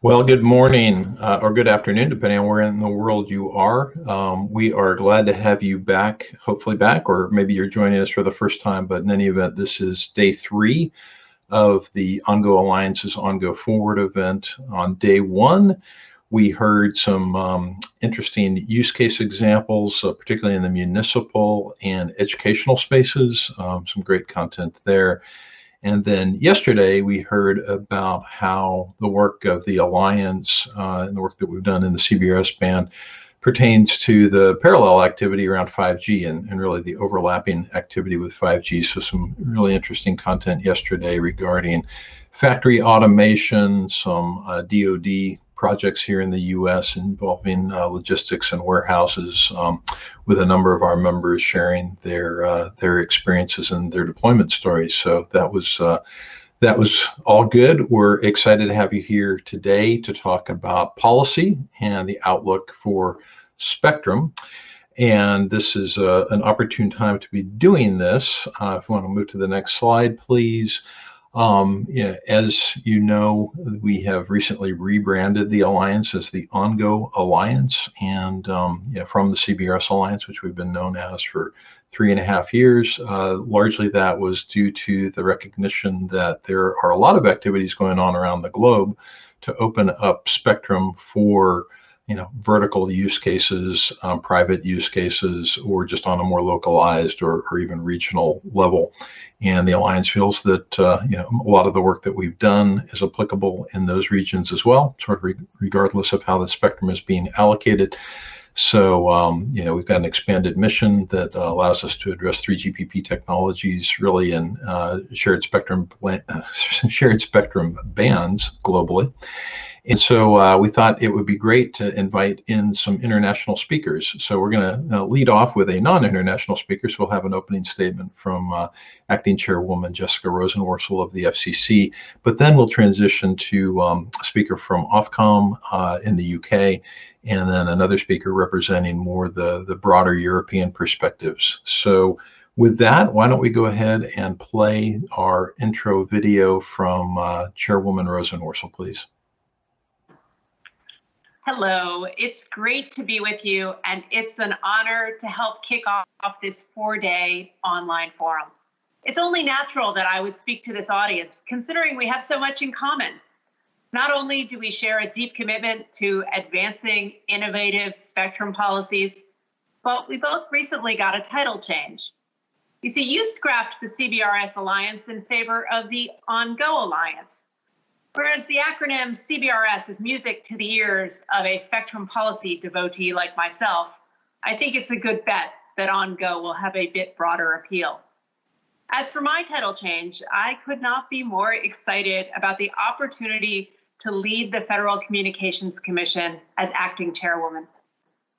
Well, good morning or good afternoon, depending on where in the world you are. We are glad to have you back, hopefully back, or maybe you're joining us for the first time. But in any event, this is day 3 of the OnGo Alliance's OnGo Forward event. On day 1, we heard some interesting use case examples, particularly in the municipal and educational spaces, some great content there. And then yesterday, we heard about how the work of the Alliance and the work that we've done in the CBRS band pertains to the parallel activity around 5G and really the overlapping activity with 5G. So some really interesting content yesterday regarding factory automation, some DoD projects here in the U.S. involving logistics and warehouses, with a number of our members sharing their experiences and their deployment stories. So that was all good. We're excited to have you here today to talk about policy and the outlook for spectrum. And this is an opportune time to be doing this. If you want to move to the next slide, please. As you know, we have recently rebranded the Alliance as the OnGo Alliance, and from the CBRS Alliance, which we've been known as for 3.5 years. Largely that was due to the recognition that there are a lot of activities going on around the globe to open up spectrum for vertical use cases, private use cases, or just on a more localized or even regional level. And the Alliance feels that a lot of the work that we've done is applicable in those regions as well, sort of regardless of how the spectrum is being allocated. So we've got an expanded mission that allows us to address 3GPP technologies really in shared spectrum bands globally. And so we thought it would be great to invite in some international speakers. So we're going to lead off with a non-international speaker. So we'll have an opening statement from Acting Chairwoman Jessica Rosenworcel of the FCC. But then we'll transition to a speaker from Ofcom in the UK, and then another speaker representing more the broader European perspectives. So with that, why don't we go ahead and play our intro video from Chairwoman Rosenworcel, please. Hello, it's great to be with you, and it's an honor to help kick off this 4-day online forum. It's only natural that I would speak to this audience, considering we have so much in common. Not only do we share a deep commitment to advancing innovative spectrum policies, but we both recently got a title change. You see, you scrapped the CBRS Alliance in favor of the OnGo Alliance. Whereas the acronym CBRS is music to the ears of a spectrum policy devotee like myself, I think it's a good bet that OnGo will have a bit broader appeal. As for my title change, I could not be more excited about the opportunity to lead the Federal Communications Commission as acting chairwoman.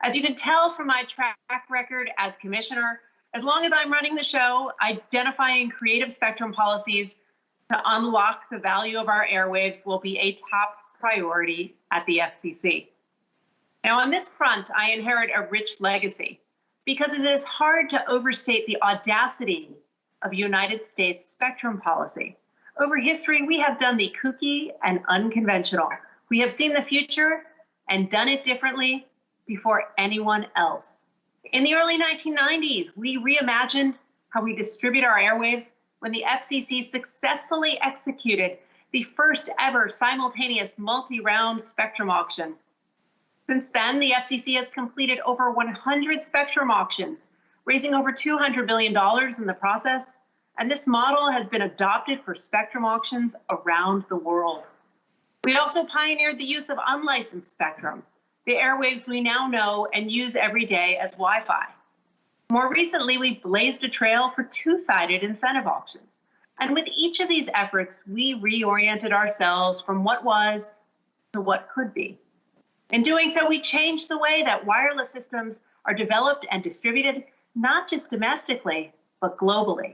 As you can tell from my track record as commissioner, as long as I'm running the show, identifying creative spectrum policies to unlock the value of our airwaves will be a top priority at the FCC. Now, on this front, I inherit a rich legacy because it is hard to overstate the audacity of United States spectrum policy. Over history, we have done the kooky and unconventional. We have seen the future and done it differently before anyone else. In the early 1990s, we reimagined how we distribute our airwaves when the FCC successfully executed the first ever simultaneous multi-round spectrum auction. Since then, the FCC has completed over 100 spectrum auctions, raising over $200 billion in the process, and this model has been adopted for spectrum auctions around the world. We also pioneered the use of unlicensed spectrum, the airwaves we now know and use every day as Wi-Fi. More recently, we blazed a trail for two-sided incentive auctions. And with each of these efforts, we reoriented ourselves from what was to what could be. In doing so, we changed the way that wireless systems are developed and distributed, not just domestically, but globally.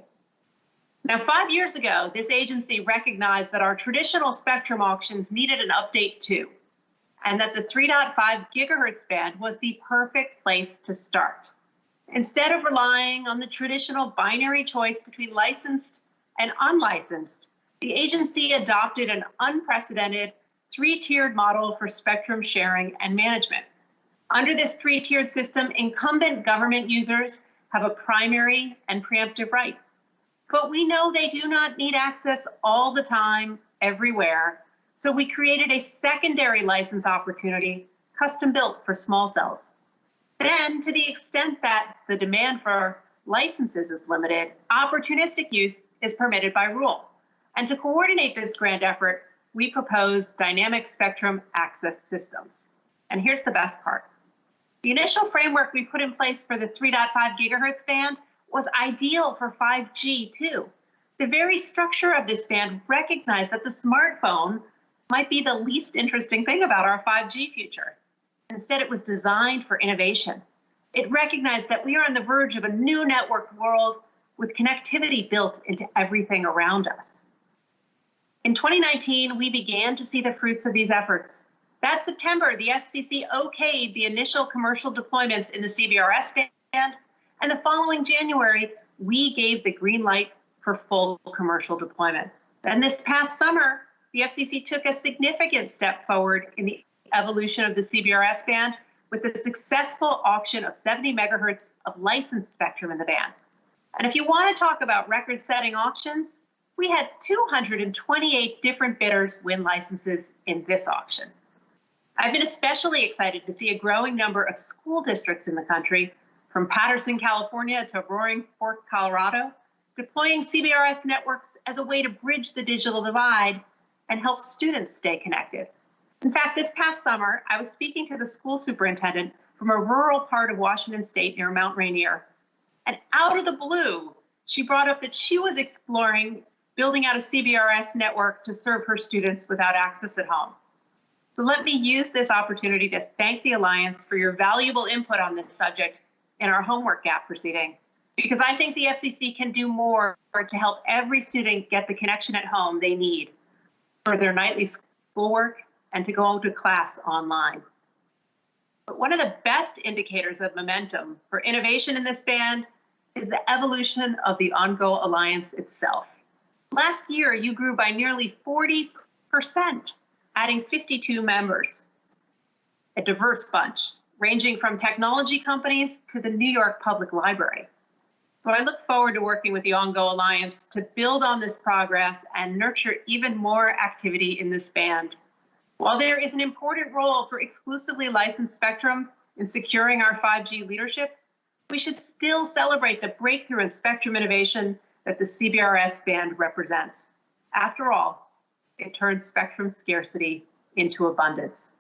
Now, 5 years ago, this agency recognized that our traditional spectrum auctions needed an update too, and that the 3.5 gigahertz band was the perfect place to start. Instead of relying on the traditional binary choice between licensed and unlicensed, the agency adopted an unprecedented three-tiered model for spectrum sharing and management. Under this three-tiered system, incumbent government users have a primary and preemptive right. But we know they do not need access all the time, everywhere. So we created a secondary license opportunity, custom built for small cells. Then, to the extent that the demand for licenses is limited, opportunistic use is permitted by rule. And to coordinate this grand effort, we proposed dynamic spectrum access systems. And here's the best part. The initial framework we put in place for the 3.5 gigahertz band was ideal for 5G too. The very structure of this band recognized that the smartphone might be the least interesting thing about our 5G future. Instead, it was designed for innovation. It recognized that we are on the verge of a new networked world with connectivity built into everything around us. In 2019, we began to see the fruits of these efforts. That September, the FCC okayed the initial commercial deployments in the CBRS band, and the following January, we gave the green light for full commercial deployments. And this past summer, the FCC took a significant step forward in the evolution of the CBRS band with the successful auction of 70 megahertz of licensed spectrum in the band. And if you want to talk about record-setting auctions, we had 228 different bidders win licenses in this auction. I've been especially excited to see a growing number of school districts in the country, from Patterson, California to Roaring Fork, Colorado, deploying CBRS networks as a way to bridge the digital divide and help students stay connected. In fact, this past summer, I was speaking to the school superintendent from a rural part of Washington State near Mount Rainier. And out of the blue, she brought up that she was exploring building out a CBRS network to serve her students without access at home. So let me use this opportunity to thank the Alliance for your valuable input on this subject in our homework gap proceeding, because I think the FCC can do more to help every student get the connection at home they need for their nightly schoolwork and to go to class online. But one of the best indicators of momentum for innovation in this band is the evolution of the OnGo Alliance itself. Last year, you grew by nearly 40%, adding 52 members, a diverse bunch, ranging from technology companies to the New York Public Library. So I look forward to working with the OnGo Alliance to build on this progress and nurture even more activity in this band. While there is an important role for exclusively licensed spectrum in securing our 5G leadership, we should still celebrate the breakthrough in spectrum innovation that the CBRS band represents. After all, it turns spectrum scarcity into abundance.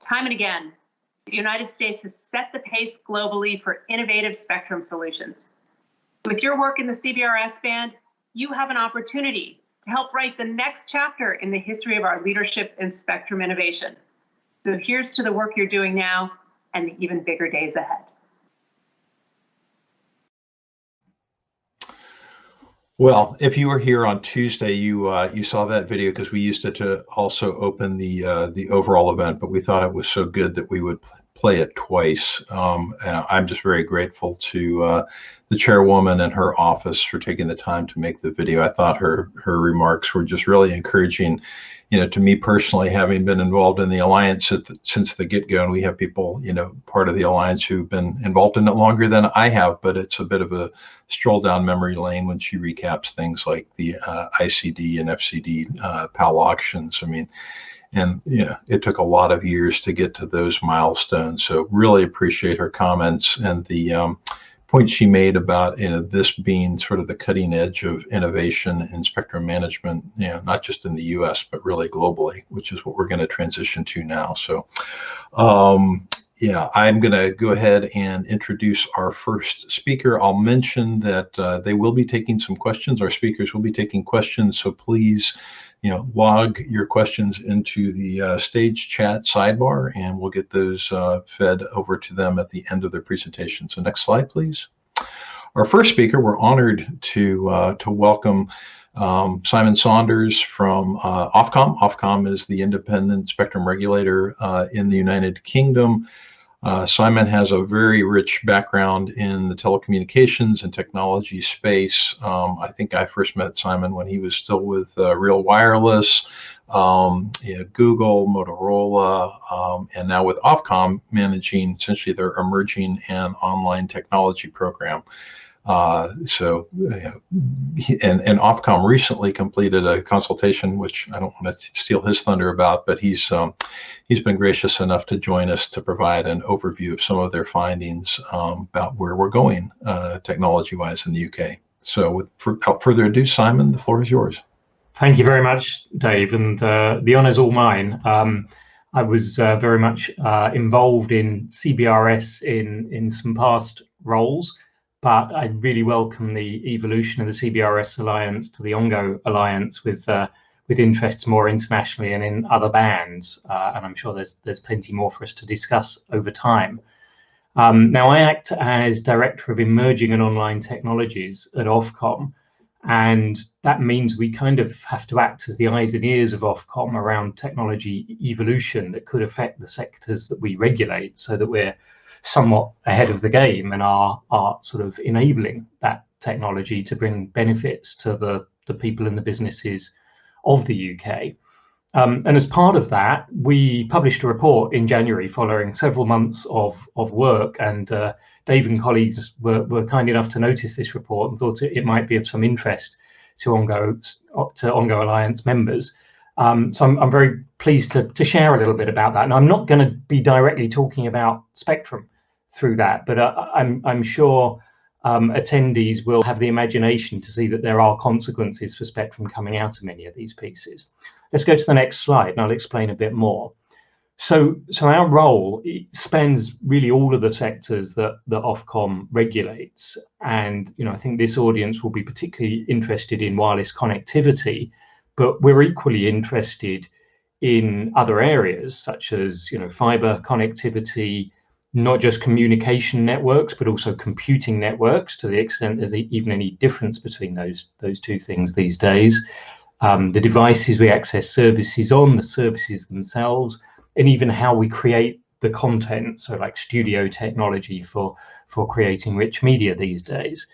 Time and again, the United States has set the pace globally for innovative spectrum solutions. With your work in the CBRS band, you have an opportunity to help write the next chapter in the history of our leadership in spectrum innovation. So here's to the work you're doing now and the even bigger days ahead. Well, if you were here on Tuesday, you saw that video because we used it to also open the overall event, but we thought it was so good that we would play it twice. And I'm just very grateful to the chairwoman and her office for taking the time to make the video. I thought her remarks were just really encouraging, to me personally, having been involved in the Alliance since the get-go, and we have people, part of the Alliance who've been involved in it longer than I have, but it's a bit of a stroll down memory lane when she recaps things like the ICD and FCD PAL auctions. And it took a lot of years to get to those milestones. So really appreciate her comments and the point she made about this being sort of the cutting edge of innovation in spectrum management, not just in the U.S. but really globally, which is what we're going to transition to now. So I'm going to go ahead and introduce our first speaker. I'll mention that they will be taking some questions. Our speakers will be taking questions, so please log your questions into the stage chat sidebar, and we'll get those fed over to them at the end of their presentation. So next slide, please. Our first speaker, we're honored to welcome Simon Saunders from Ofcom. Ofcom is the independent spectrum regulator in the United Kingdom. Simon has a very rich background in the telecommunications and technology space. I think I first met Simon when he was still with Real Wireless, Google, Motorola, and now with Ofcom, managing essentially their emerging and online technology program. And Ofcom recently completed a consultation, which I don't want to steal his thunder about, but he's been gracious enough to join us to provide an overview of some of their findings about where we're going technology-wise in the UK. So without further ado, Simon, the floor is yours. Thank you very much, Dave, and the honour's all mine. I was very much involved in CBRS in some past roles, but I really welcome the evolution of the CBRS Alliance to the OnGo Alliance with interests more internationally and in other bands, and I'm sure there's plenty more for us to discuss over time. Now, I act as Director of Emerging and Online Technologies at Ofcom, and that means we kind of have to act as the eyes and ears of Ofcom around technology evolution that could affect the sectors that we regulate, so that we're somewhat ahead of the game and are sort of enabling that technology to bring benefits to the people and the businesses of the UK. And as part of that, we published a report in January following several months of work, and Dave and colleagues were kind enough to notice this report and thought it might be of some interest to OnGo Alliance members. So I'm very pleased to share a little bit about that. And I'm not going to be directly talking about spectrum through that, but I'm sure attendees will have the imagination to see that there are consequences for spectrum coming out of many of these pieces. Let's go to the next slide and I'll explain a bit more. So our role spans really all of the sectors that Ofcom regulates. And I think this audience will be particularly interested in wireless connectivity, but we're equally interested in other areas such as fiber connectivity, not just communication networks, but also computing networks, to the extent there's even any difference between those two things these days. The devices we access services on, the services themselves, and even how we create the content, so like studio technology for creating rich media these days.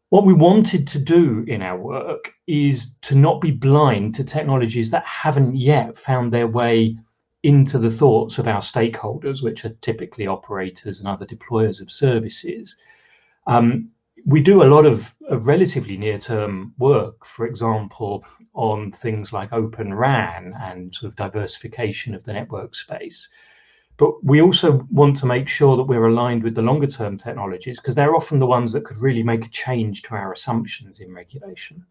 What we wanted to do in our work is to not be blind to technologies that haven't yet found their way into the thoughts of our stakeholders, which are typically operators and other deployers of services. We do a lot of relatively near-term work, for example, on things like Open RAN and sort of diversification of the network space. But we also want to make sure that we're aligned with the longer-term technologies, because they're often the ones that could really make a change to our assumptions in regulation.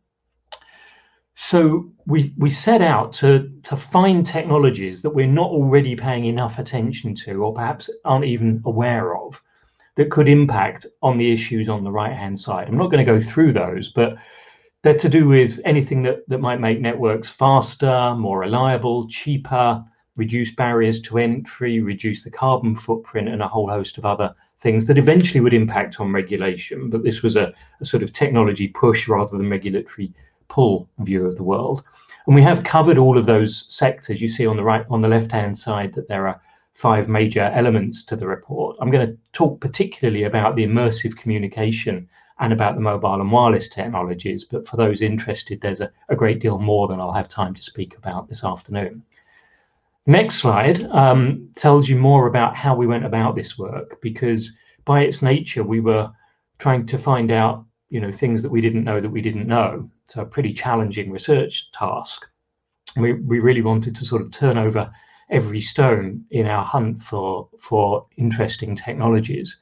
So we set out to find technologies that we're not already paying enough attention to, or perhaps aren't even aware of, that could impact on the issues on the right-hand side. I'm not going to go through those, but they're to do with anything that might make networks faster, more reliable, cheaper, reduce barriers to entry, reduce the carbon footprint, and a whole host of other things that eventually would impact on regulation. But this was a sort of technology push rather than regulatory pull view of the world. And we have covered all of those sectors. You see on the left-hand side that there are 5 major elements to the report. I'm going to talk particularly about the immersive communication and about the mobile and wireless technologies, but for those interested, there's a great deal more than I'll have time to speak about this afternoon. Next slide tells you more about how we went about this work, because by its nature, we were trying to find out things that we didn't know. So a pretty challenging research task. We really wanted to sort of turn over every stone in our hunt for interesting technologies.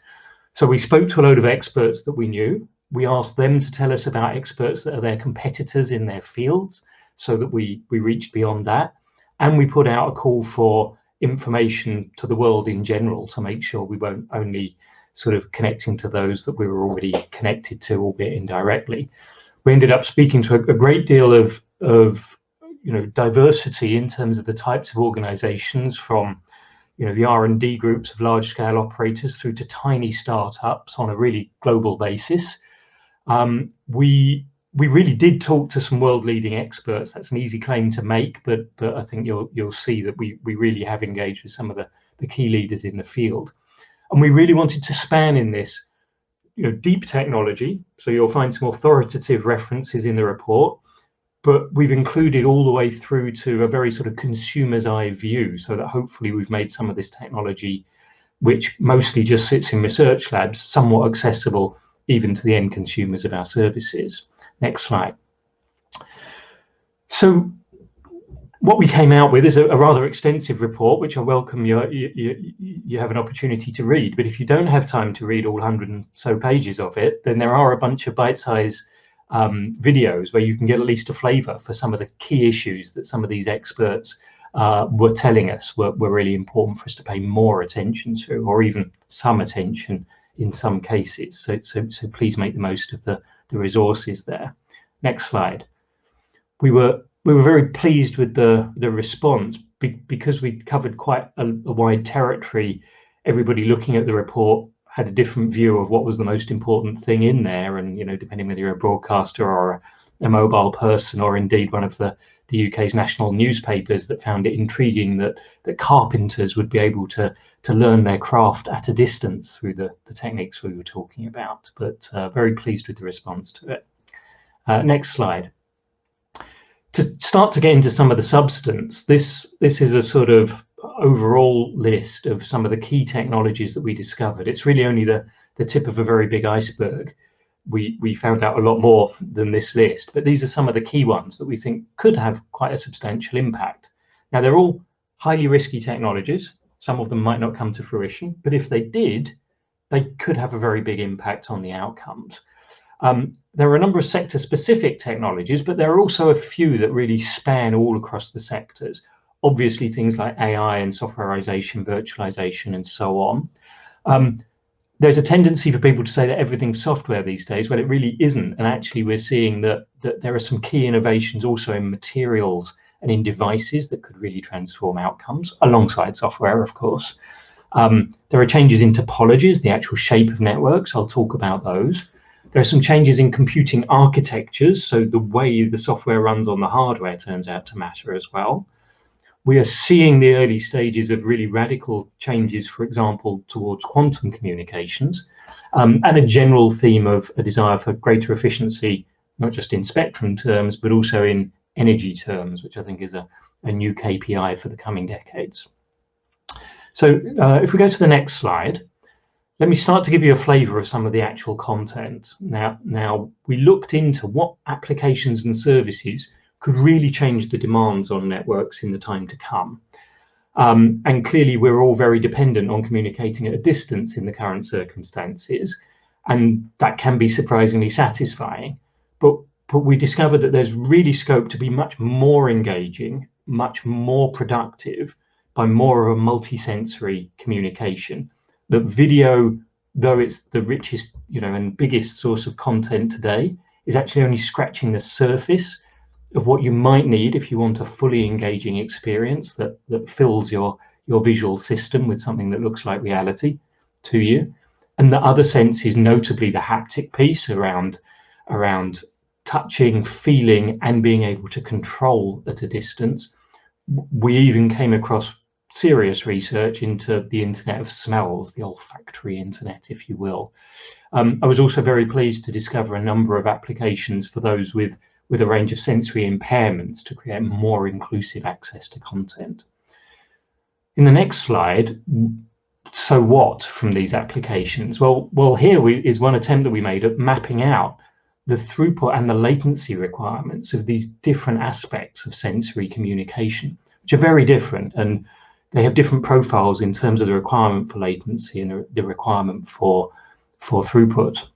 So we spoke to a load of experts that we knew. We asked them to tell us about experts that are their competitors in their fields, so that we reached beyond that. And we put out a call for information to the world in general to make sure we weren't only sort of connecting to those that we were already connected to, albeit indirectly. We ended up speaking to a great deal of diversity in terms of the types of organizations, from the R&D groups of large-scale operators through to tiny startups on a really global basis. We really did talk to some world-leading experts. That's an easy claim to make, but I think you'll see that we really have engaged with some of the the key leaders in the field. And we really wanted to span in this, deep technology. So you'll find some authoritative references in the report, but we've included all the way through to a very sort of consumer's eye view, so that hopefully we've made some of this technology, which mostly just sits in research labs, somewhat accessible even to the end consumers of our services. Next slide. So what we came out with is a rather extensive report, which I welcome you have an opportunity to read. But if you don't have time to read all 100 and so pages of it, then there are a bunch of bite-sized videos where you can get at least a flavour for some of the key issues that some of these experts were telling us were really important for us to pay more attention to, or even some attention in some cases. So please make the most of the resources there. Next slide. We were very pleased with the response because we covered quite a wide territory. Everybody looking at the report had a different view of what was the most important thing in there, and depending whether you're a broadcaster or a mobile person, or indeed one of the UK's national newspapers that found it intriguing that carpenters would be able to learn their craft at a distance through the techniques we were talking about. But very pleased with the response to it. Next slide. To start to get into some of the substance, this is a sort of overall list of some of the key technologies that we discovered. It's really only the tip of a very big iceberg. We found out a lot more than this list, but these are some of the key ones that we think could have quite a substantial impact. Now, they're all highly risky technologies. Some of them might not come to fruition, but if they did, they could have a very big impact on the outcomes. There are a number of sector-specific technologies, but there are also a few that really span all across the sectors. Obviously, things like AI and softwareization, virtualization, and so on. There's a tendency for people to say that everything's software these days. Well, it really isn't. And actually, we're seeing that there are some key innovations also in materials and in devices that could really transform outcomes, alongside software, of course. There are changes in topologies, the actual shape of networks. I'll talk about those. There are some changes in computing architectures, so the way the software runs on the hardware turns out to matter as well. We are seeing the early stages of really radical changes, for example, towards quantum communications, and a general theme of a desire for greater efficiency, not just in spectrum terms, but also in energy terms, which I think is a new KPI for the coming decades. So if we go to the next slide, let me start to give you a flavour of some of the actual content. Now, we looked into what applications and services could really change the demands on networks in the time to come. And clearly, we're all very dependent on communicating at a distance in the current circumstances, and that can be surprisingly satisfying. But we discovered that there's really scope to be much more engaging, much more productive by more of a multisensory communication. That video, though it's the richest, and biggest source of content today, is actually only scratching the surface of what you might need if you want a fully engaging experience that fills your visual system with something that looks like reality to you. And the other sense is notably the haptic piece around touching, feeling, and being able to control at a distance. We even came across serious research into the Internet of Smells, the olfactory internet, if you will. I was also very pleased to discover a number of applications for those with a range of sensory impairments to create more inclusive access to content. In the next slide, so what from these applications? Well, here is one attempt that we made at mapping out the throughput and the latency requirements of these different aspects of sensory communication, which are very different, and they have different profiles in terms of the requirement for latency and the requirement for throughput.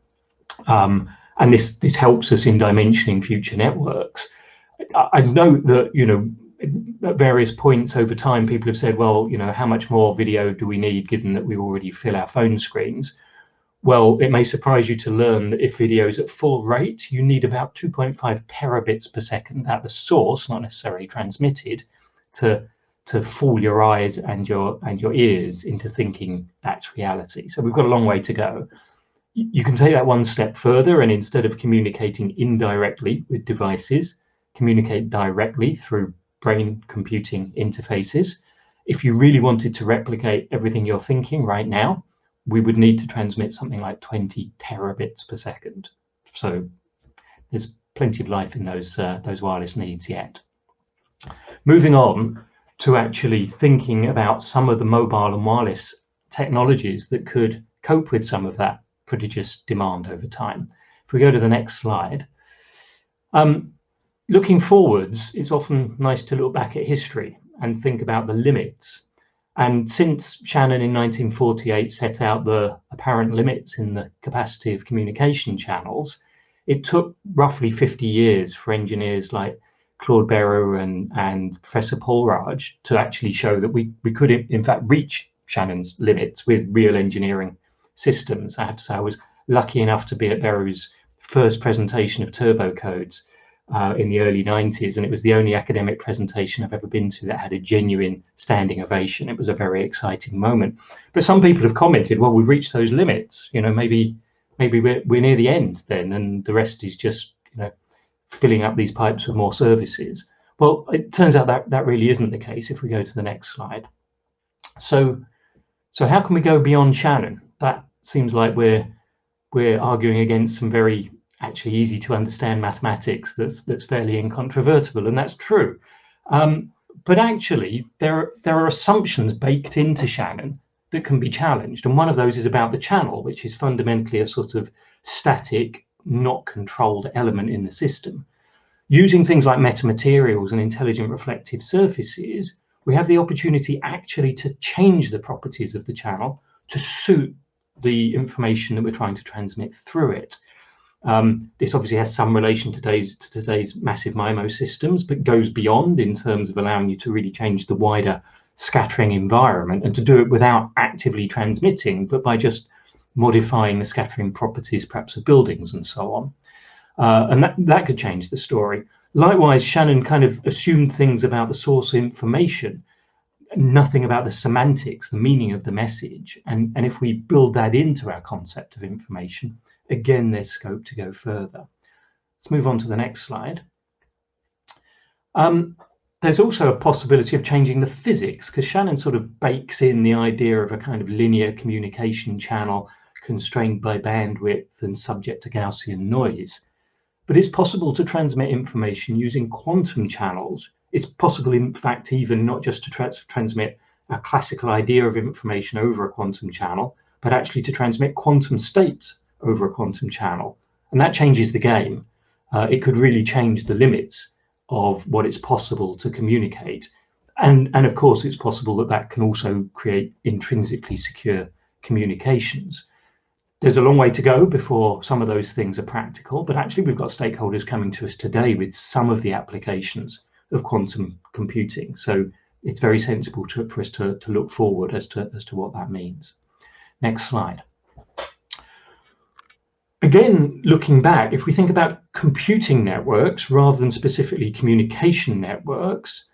And this helps us in dimensioning future networks. I note that, at various points over time, people have said, well, how much more video do we need given that we already fill our phone screens? Well, it may surprise you to learn that if video is at full rate, you need about 2.5 terabits per second at the source, not necessarily transmitted, to fool your eyes and your ears into thinking that's reality. So we've got a long way to go. You can take that one step further, and instead of communicating indirectly with devices, communicate directly through brain computing interfaces. if you really wanted to replicate everything you're thinking right now, we would need to transmit something like 20 terabits per second. So there's plenty of life in those wireless needs yet. Moving on to actually thinking about some of the mobile and wireless technologies that could cope with some of that prodigious demand over time. If we go to the next slide, looking forwards, it's often nice to look back at history and think about the limits. And since Shannon in 1948 set out the apparent limits in the capacity of communication channels, it took roughly 50 years for engineers like Claude Barrow and Professor Paul Raj to actually show that we could in fact reach Shannon's limits with real engineering systems. I have to say I was lucky enough to be at Barrow's first presentation of turbo codes in the early 90s, and it was the only academic presentation I've ever been to that had a genuine standing ovation. It was a very exciting moment. But some people have commented, well, we've reached those limits, you know, maybe we're near the end then, and the rest is just, you know, filling up these pipes with more services. Well, it turns out that that really isn't the case if we go to the next slide. So how can we go beyond Shannon? That seems like we're arguing against some very actually easy to understand mathematics that's fairly incontrovertible, and that's true. But actually, there are assumptions baked into Shannon that can be challenged, and one of those is about the channel, which is fundamentally a sort of static, not controlled element in the system. Using things like metamaterials and intelligent reflective surfaces, we have the opportunity actually to change the properties of the channel to suit the information that we're trying to transmit through it. This obviously has some relation to today's massive MIMO systems, but goes beyond in terms of allowing you to really change the wider scattering environment, and to do it without actively transmitting, but by just modifying the scattering properties perhaps of buildings and so on. And that could change the story. Likewise, Shannon kind of assumed things about the source of information, nothing about the semantics, the meaning of the message. And if we build that into our concept of information, again, there's scope to go further. Let's move on to the next slide. There's also a possibility of changing the physics, because Shannon sort of bakes in the idea of a kind of linear communication channel constrained by bandwidth and subject to Gaussian noise. But it's possible to transmit information using quantum channels. It's possible, in fact, even not just to transmit a classical idea of information over a quantum channel, but actually to transmit quantum states over a quantum channel. And that changes the game. It could really change the limits of what it's possible to communicate. And of course, it's possible that that can also create intrinsically secure communications. There's a long way to go before some of those things are practical, but actually we've got stakeholders coming to us today with some of the applications of quantum computing. So it's very sensible for us to look forward as to what that means. Next slide. Again, looking back, if we think about computing networks rather than specifically communication networks,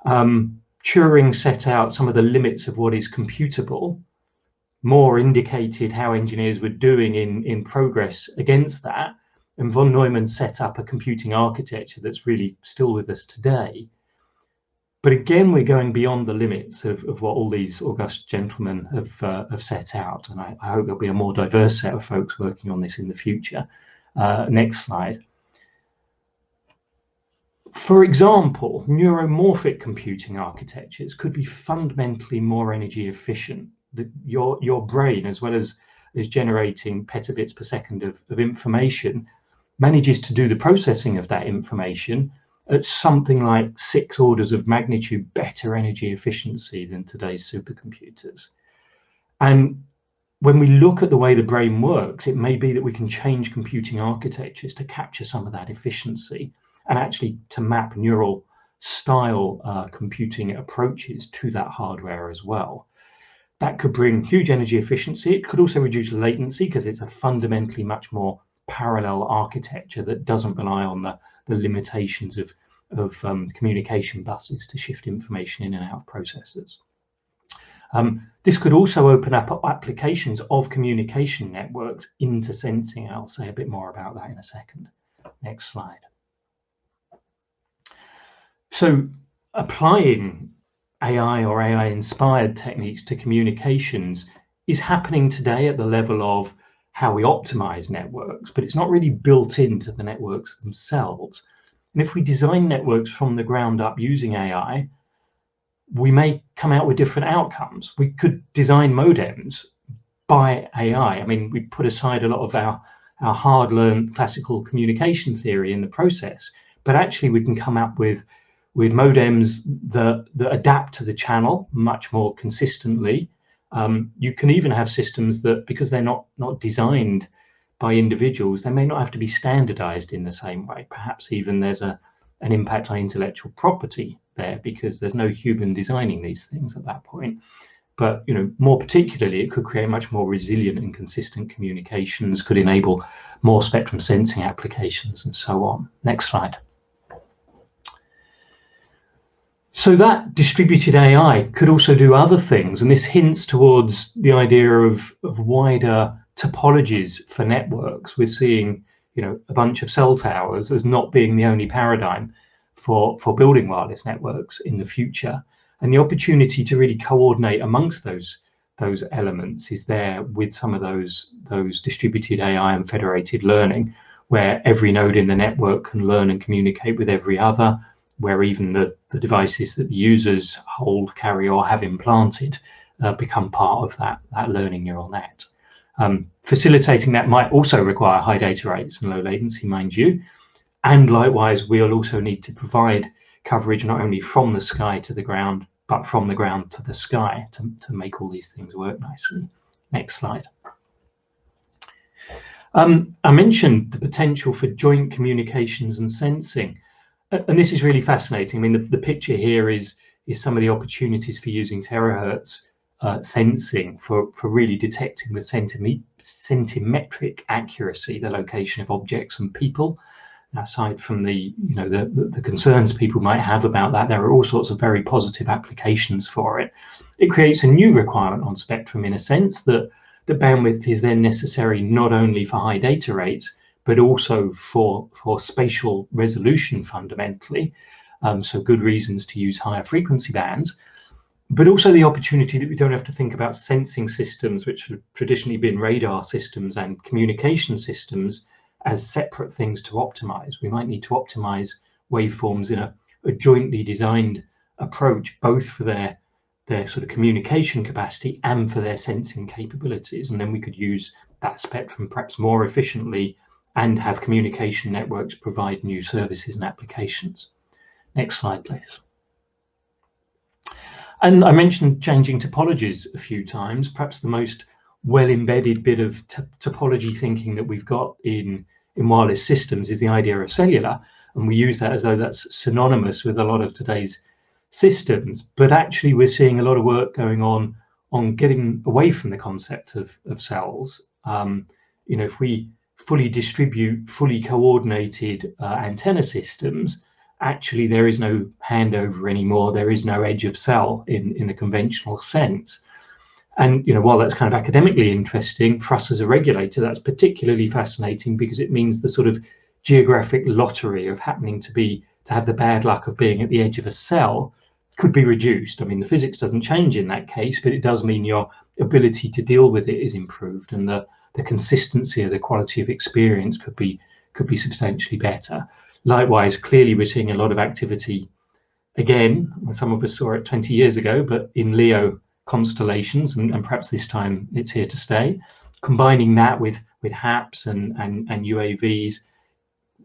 Turing set out some of the limits of what is computable. Moore indicated how engineers were doing in progress against that, and von Neumann set up a computing architecture that's really still with us today. But again, we're going beyond the limits of what all these august gentlemen have set out, and I hope there'll be a more diverse set of folks working on this in the future. Next slide. For example, neuromorphic computing architectures could be fundamentally more energy efficient. Your brain, as well as generating petabits per second of information, manages to do the processing of that information at something like 6 orders of magnitude better energy efficiency than today's supercomputers. And when we look at the way the brain works, it may be that we can change computing architectures to capture some of that efficiency and actually to map neural style computing approaches to that hardware as well. That could bring huge energy efficiency. It could also reduce latency because it's a fundamentally much more parallel architecture that doesn't rely on the limitations of communication buses to shift information in and out of processors. This could also open up applications of communication networks into sensing, and I'll say a bit more about that in a second. Next slide. So applying AI or AI-inspired techniques to communications is happening today at the level of how we optimize networks, but it's not really built into the networks themselves. And if we design networks from the ground up using AI, we may come out with different outcomes. We could design modems by AI. I mean, we put aside a lot of our hard-learned classical communication theory in the process, but actually we can come up with modems that adapt to the channel much more consistently. You can even have systems that, because they're not designed by individuals, they may not have to be standardized in the same way. Perhaps even there's an impact on intellectual property there, because there's no human designing these things at that point. But more particularly, it could create much more resilient and consistent communications, could enable more spectrum sensing applications, and so on. Next slide. So that distributed AI could also do other things, and this hints towards the idea of wider topologies for networks. We're seeing, a bunch of cell towers as not being the only paradigm for building wireless networks in the future, and the opportunity to really coordinate amongst those elements is there with some of those distributed AI and federated learning, where every node in the network can learn and communicate with every other, where even the devices that the users hold, carry, or have implanted become part of that learning neural net. Facilitating that might also require high data rates and low latency, mind you. And likewise, we'll also need to provide coverage not only from the sky to the ground, but from the ground to the sky to make all these things work nicely. Next slide. I mentioned the potential for joint communications and sensing. And this is really fascinating. I mean, the picture here is some of the opportunities for using terahertz sensing for really detecting with centimetric accuracy the location of objects and people. Now, aside from the concerns people might have about that, there are all sorts of very positive applications for it. It creates a new requirement on spectrum, in a sense, that the bandwidth is then necessary not only for high data rates, but also for spatial resolution fundamentally. So good reasons to use higher frequency bands, but also the opportunity that we don't have to think about sensing systems, which have traditionally been radar systems and communication systems, as separate things to optimize. We might need to optimize waveforms in a jointly designed approach, both for their sort of communication capacity and for their sensing capabilities. And then we could use that spectrum perhaps more efficiently and have communication networks provide new services and applications. Next slide, please. And I mentioned changing topologies a few times. Perhaps the most well-embedded bit of topology thinking that we've got in wireless systems is the idea of cellular, and we use that as though that's synonymous with a lot of today's systems. But actually, we're seeing a lot of work going on getting away from the concept of cells. If we fully distribute, fully coordinated antenna systems, actually there is no handover anymore. There is no edge of cell in the conventional sense. And while that's kind of academically interesting, for us as a regulator, that's particularly fascinating because it means the sort of geographic lottery of happening to have the bad luck of being at the edge of a cell could be reduced. I mean, the physics doesn't change in that case, but it does mean your ability to deal with it is improved, and the consistency of the quality of experience could be substantially better. Likewise, clearly we're seeing a lot of activity, again, some of us saw it 20 years ago, but in LEO constellations, and perhaps this time it's here to stay, combining that with HAPS and UAVs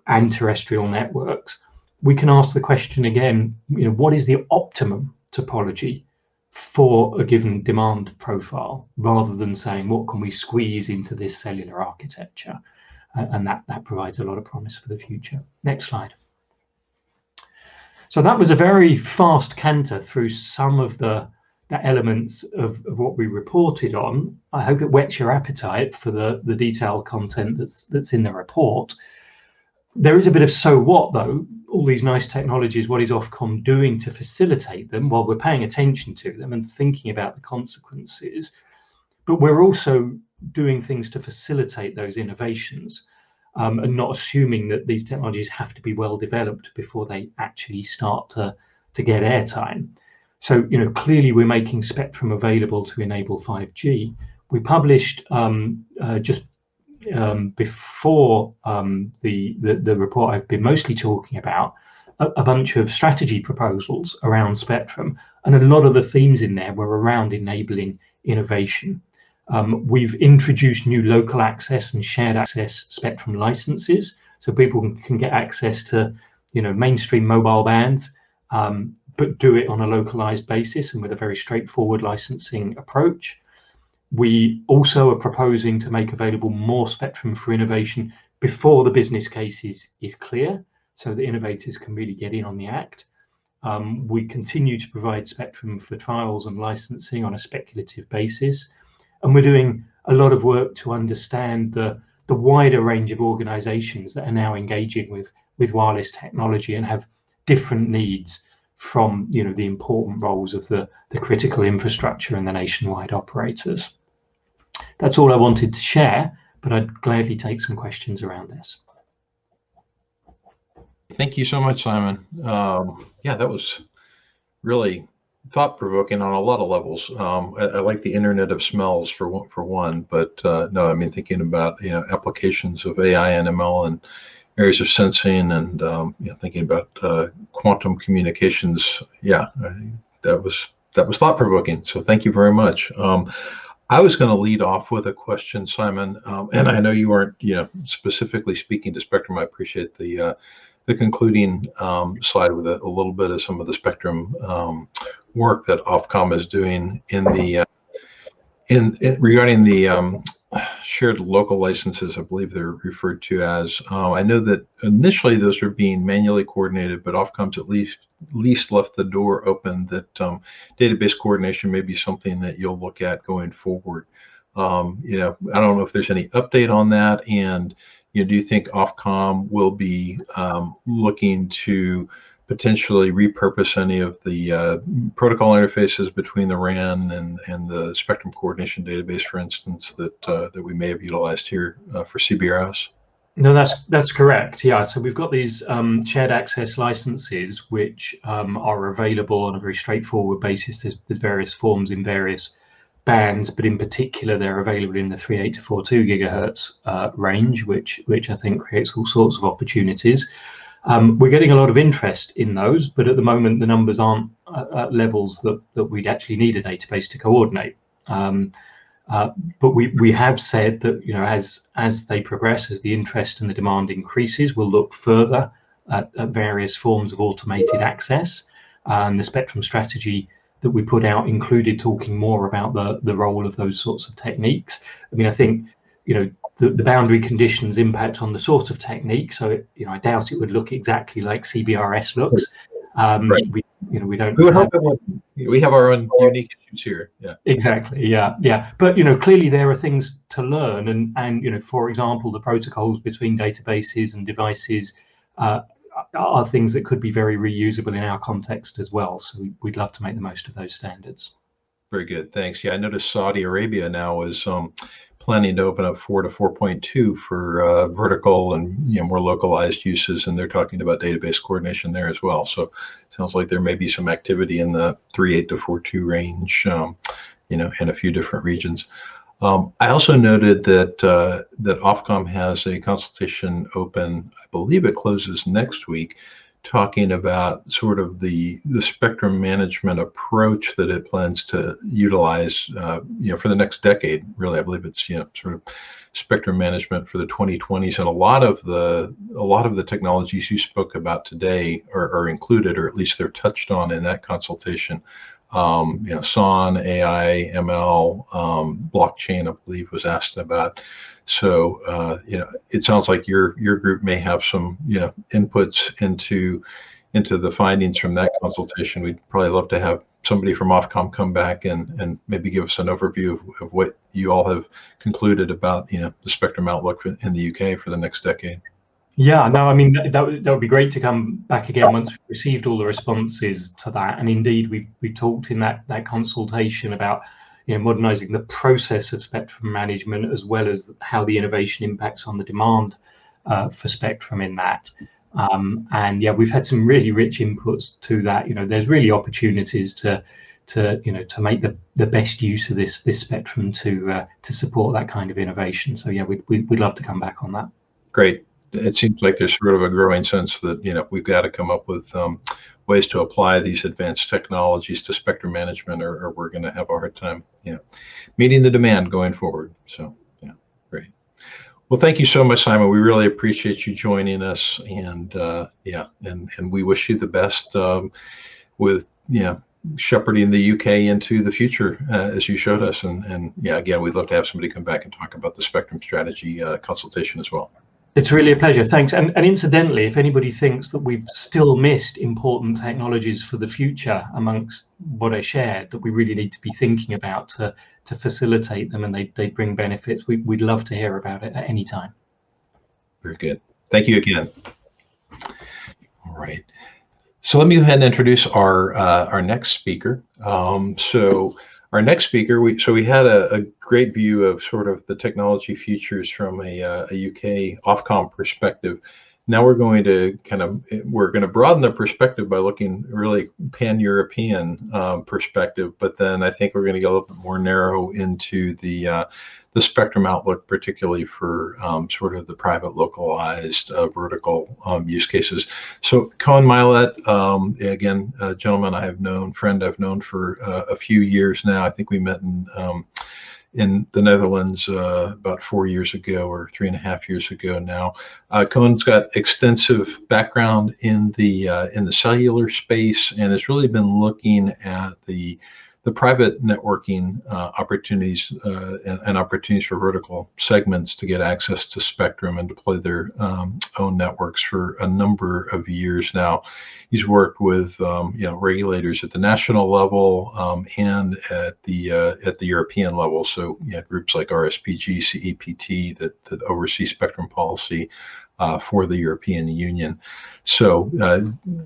and terrestrial networks. We can ask the question again, what is the optimum topology for a given demand profile, rather than saying what can we squeeze into this cellular architecture, and that provides a lot of promise for the future. Next slide. So that was a very fast canter through some of the elements of what we reported on. I hope it whets your appetite for the detailed content that's in the report. There is a bit of so what, though. All these nice technologies, what is Ofcom doing to facilitate them? Well, we're paying attention to them and thinking about the consequences, but we're also doing things to facilitate those innovations, and not assuming that these technologies have to be well developed before they actually start to get airtime. So, clearly we're making spectrum available to enable 5G. We published just before the report I've been mostly talking about, a bunch of strategy proposals around spectrum, and a lot of the themes in there were around enabling innovation. We've introduced new local access and shared access spectrum licenses, so people can get access to mainstream mobile bands, but do it on a localized basis and with a very straightforward licensing approach. We also are proposing to make available more spectrum for innovation before the business case is clear, so that innovators can really get in on the act. We continue to provide spectrum for trials and licensing on a speculative basis. And we're doing a lot of work to understand the wider range of organizations that are now engaging with wireless technology and have different needs from the important roles of the critical infrastructure and the nationwide operators. That's all I wanted to share, but I'd gladly take some questions around this. Thank you so much, Simon. Yeah, that was really thought-provoking on a lot of levels. I like the Internet of Smells for one, but no, I mean, thinking about applications of AI and ML and areas of sensing, and thinking about quantum communications. Yeah, that was thought-provoking. So thank you very much. I was going to lead off with a question, Simon, and I know you aren't specifically speaking to spectrum. I appreciate the concluding slide with a little bit of some of the spectrum work that Ofcom is doing in the regarding the shared local licenses, I believe they're referred to as. I know that initially those are being manually coordinated, but Ofcom's at least left the door open that database coordination may be something that you'll look at going forward. I don't know if there's any update on that, and do you think Ofcom will be looking to potentially repurpose any of the protocol interfaces between the RAN and the spectrum coordination database, for instance, that we may have utilized here for CBRS? No, that's correct. Yeah, so we've got these shared access licenses which are available on a very straightforward basis. There's various forms in various bands, but in particular they're available in the 3.8 to 4.2 gigahertz range, which I think creates all sorts of opportunities. We're getting a lot of interest in those, but at the moment the numbers aren't at levels that we'd actually need a database to coordinate. But we have said that as they progress, as the interest and the demand increases, we'll look further at various forms of automated access. The spectrum strategy that we put out included talking more about the role of those sorts of techniques. I mean, I think the boundary conditions impact on the sort of technique, so I doubt it would look exactly like CBRS looks. Right. We don't. We have our own unique issues here. Yeah. Exactly. Yeah. But clearly there are things to learn, and for example, the protocols between databases and devices are things that could be very reusable in our context as well. So we'd love to make the most of those standards. Very good, thanks. Yeah, I noticed Saudi Arabia now is planning to open up 4 to 4.2 for vertical and more localized uses, and they're talking about database coordination there as well. So it sounds like there may be some activity in the 3.8 to 4.2 range, in a few different regions. I also noted that that Ofcom has a consultation open. I believe it closes next week, talking about sort of the spectrum management approach that it plans to utilize, for the next decade. Really, I believe it's sort of spectrum management for the 2020s, and a lot of the technologies you spoke about today are included, or at least they're touched on in that consultation. SON, AI, ML, blockchain, I believe, was asked about. So, it sounds like your group may have some, inputs into the findings from that consultation. We'd probably love to have somebody from Ofcom come back and maybe give us an overview of what you all have concluded about, the spectrum outlook in the UK for the next decade. Yeah, no, I mean, that would be great to come back again once we've received all the responses to that. And indeed, we talked in that consultation about modernizing the process of spectrum management, as well as how the innovation impacts on the demand for spectrum in that. And yeah, we've had some really rich inputs to that. There's really opportunities to make the best use of this spectrum to support that kind of innovation. So yeah, we'd love to come back on that. Great. It seems like there's sort of a growing sense that we've got to come up with ways to apply these advanced technologies to spectrum management, or we're going to have a hard time meeting the demand going forward. So yeah, great. Well, thank you so much, Simon. We really appreciate you joining us, and and we wish you the best with shepherding the UK into the future as you showed us. And again, we'd love to have somebody come back and talk about the spectrum strategy consultation as well. It's really a pleasure. Thanks. And incidentally, if anybody thinks that we've still missed important technologies for the future amongst what I shared that we really need to be thinking about to facilitate them, and they bring benefits, we'd love to hear about it at any time. Very good. Thank you again. All right. So let me go ahead and introduce our next speaker. So our next speaker, we had a great view of sort of the technology futures from a UK Ofcom perspective. Now we're going to broaden the perspective by looking really pan-European perspective, but then I think we're going to get a little bit more narrow into the spectrum outlook, particularly for sort of the private localized vertical use cases. So Koen Mioulet, again, a gentleman I've known for a few years now. I think we met in the Netherlands about 4 years ago, or 3.5 years ago now. Koen's got extensive background in the cellular space and has really been looking at the private networking opportunities and opportunities for vertical segments to get access to spectrum and deploy their own networks for a number of years now. He's worked with regulators at the national level and at the European level. So groups like RSPG, CEPT that oversee spectrum policy for the European Union. So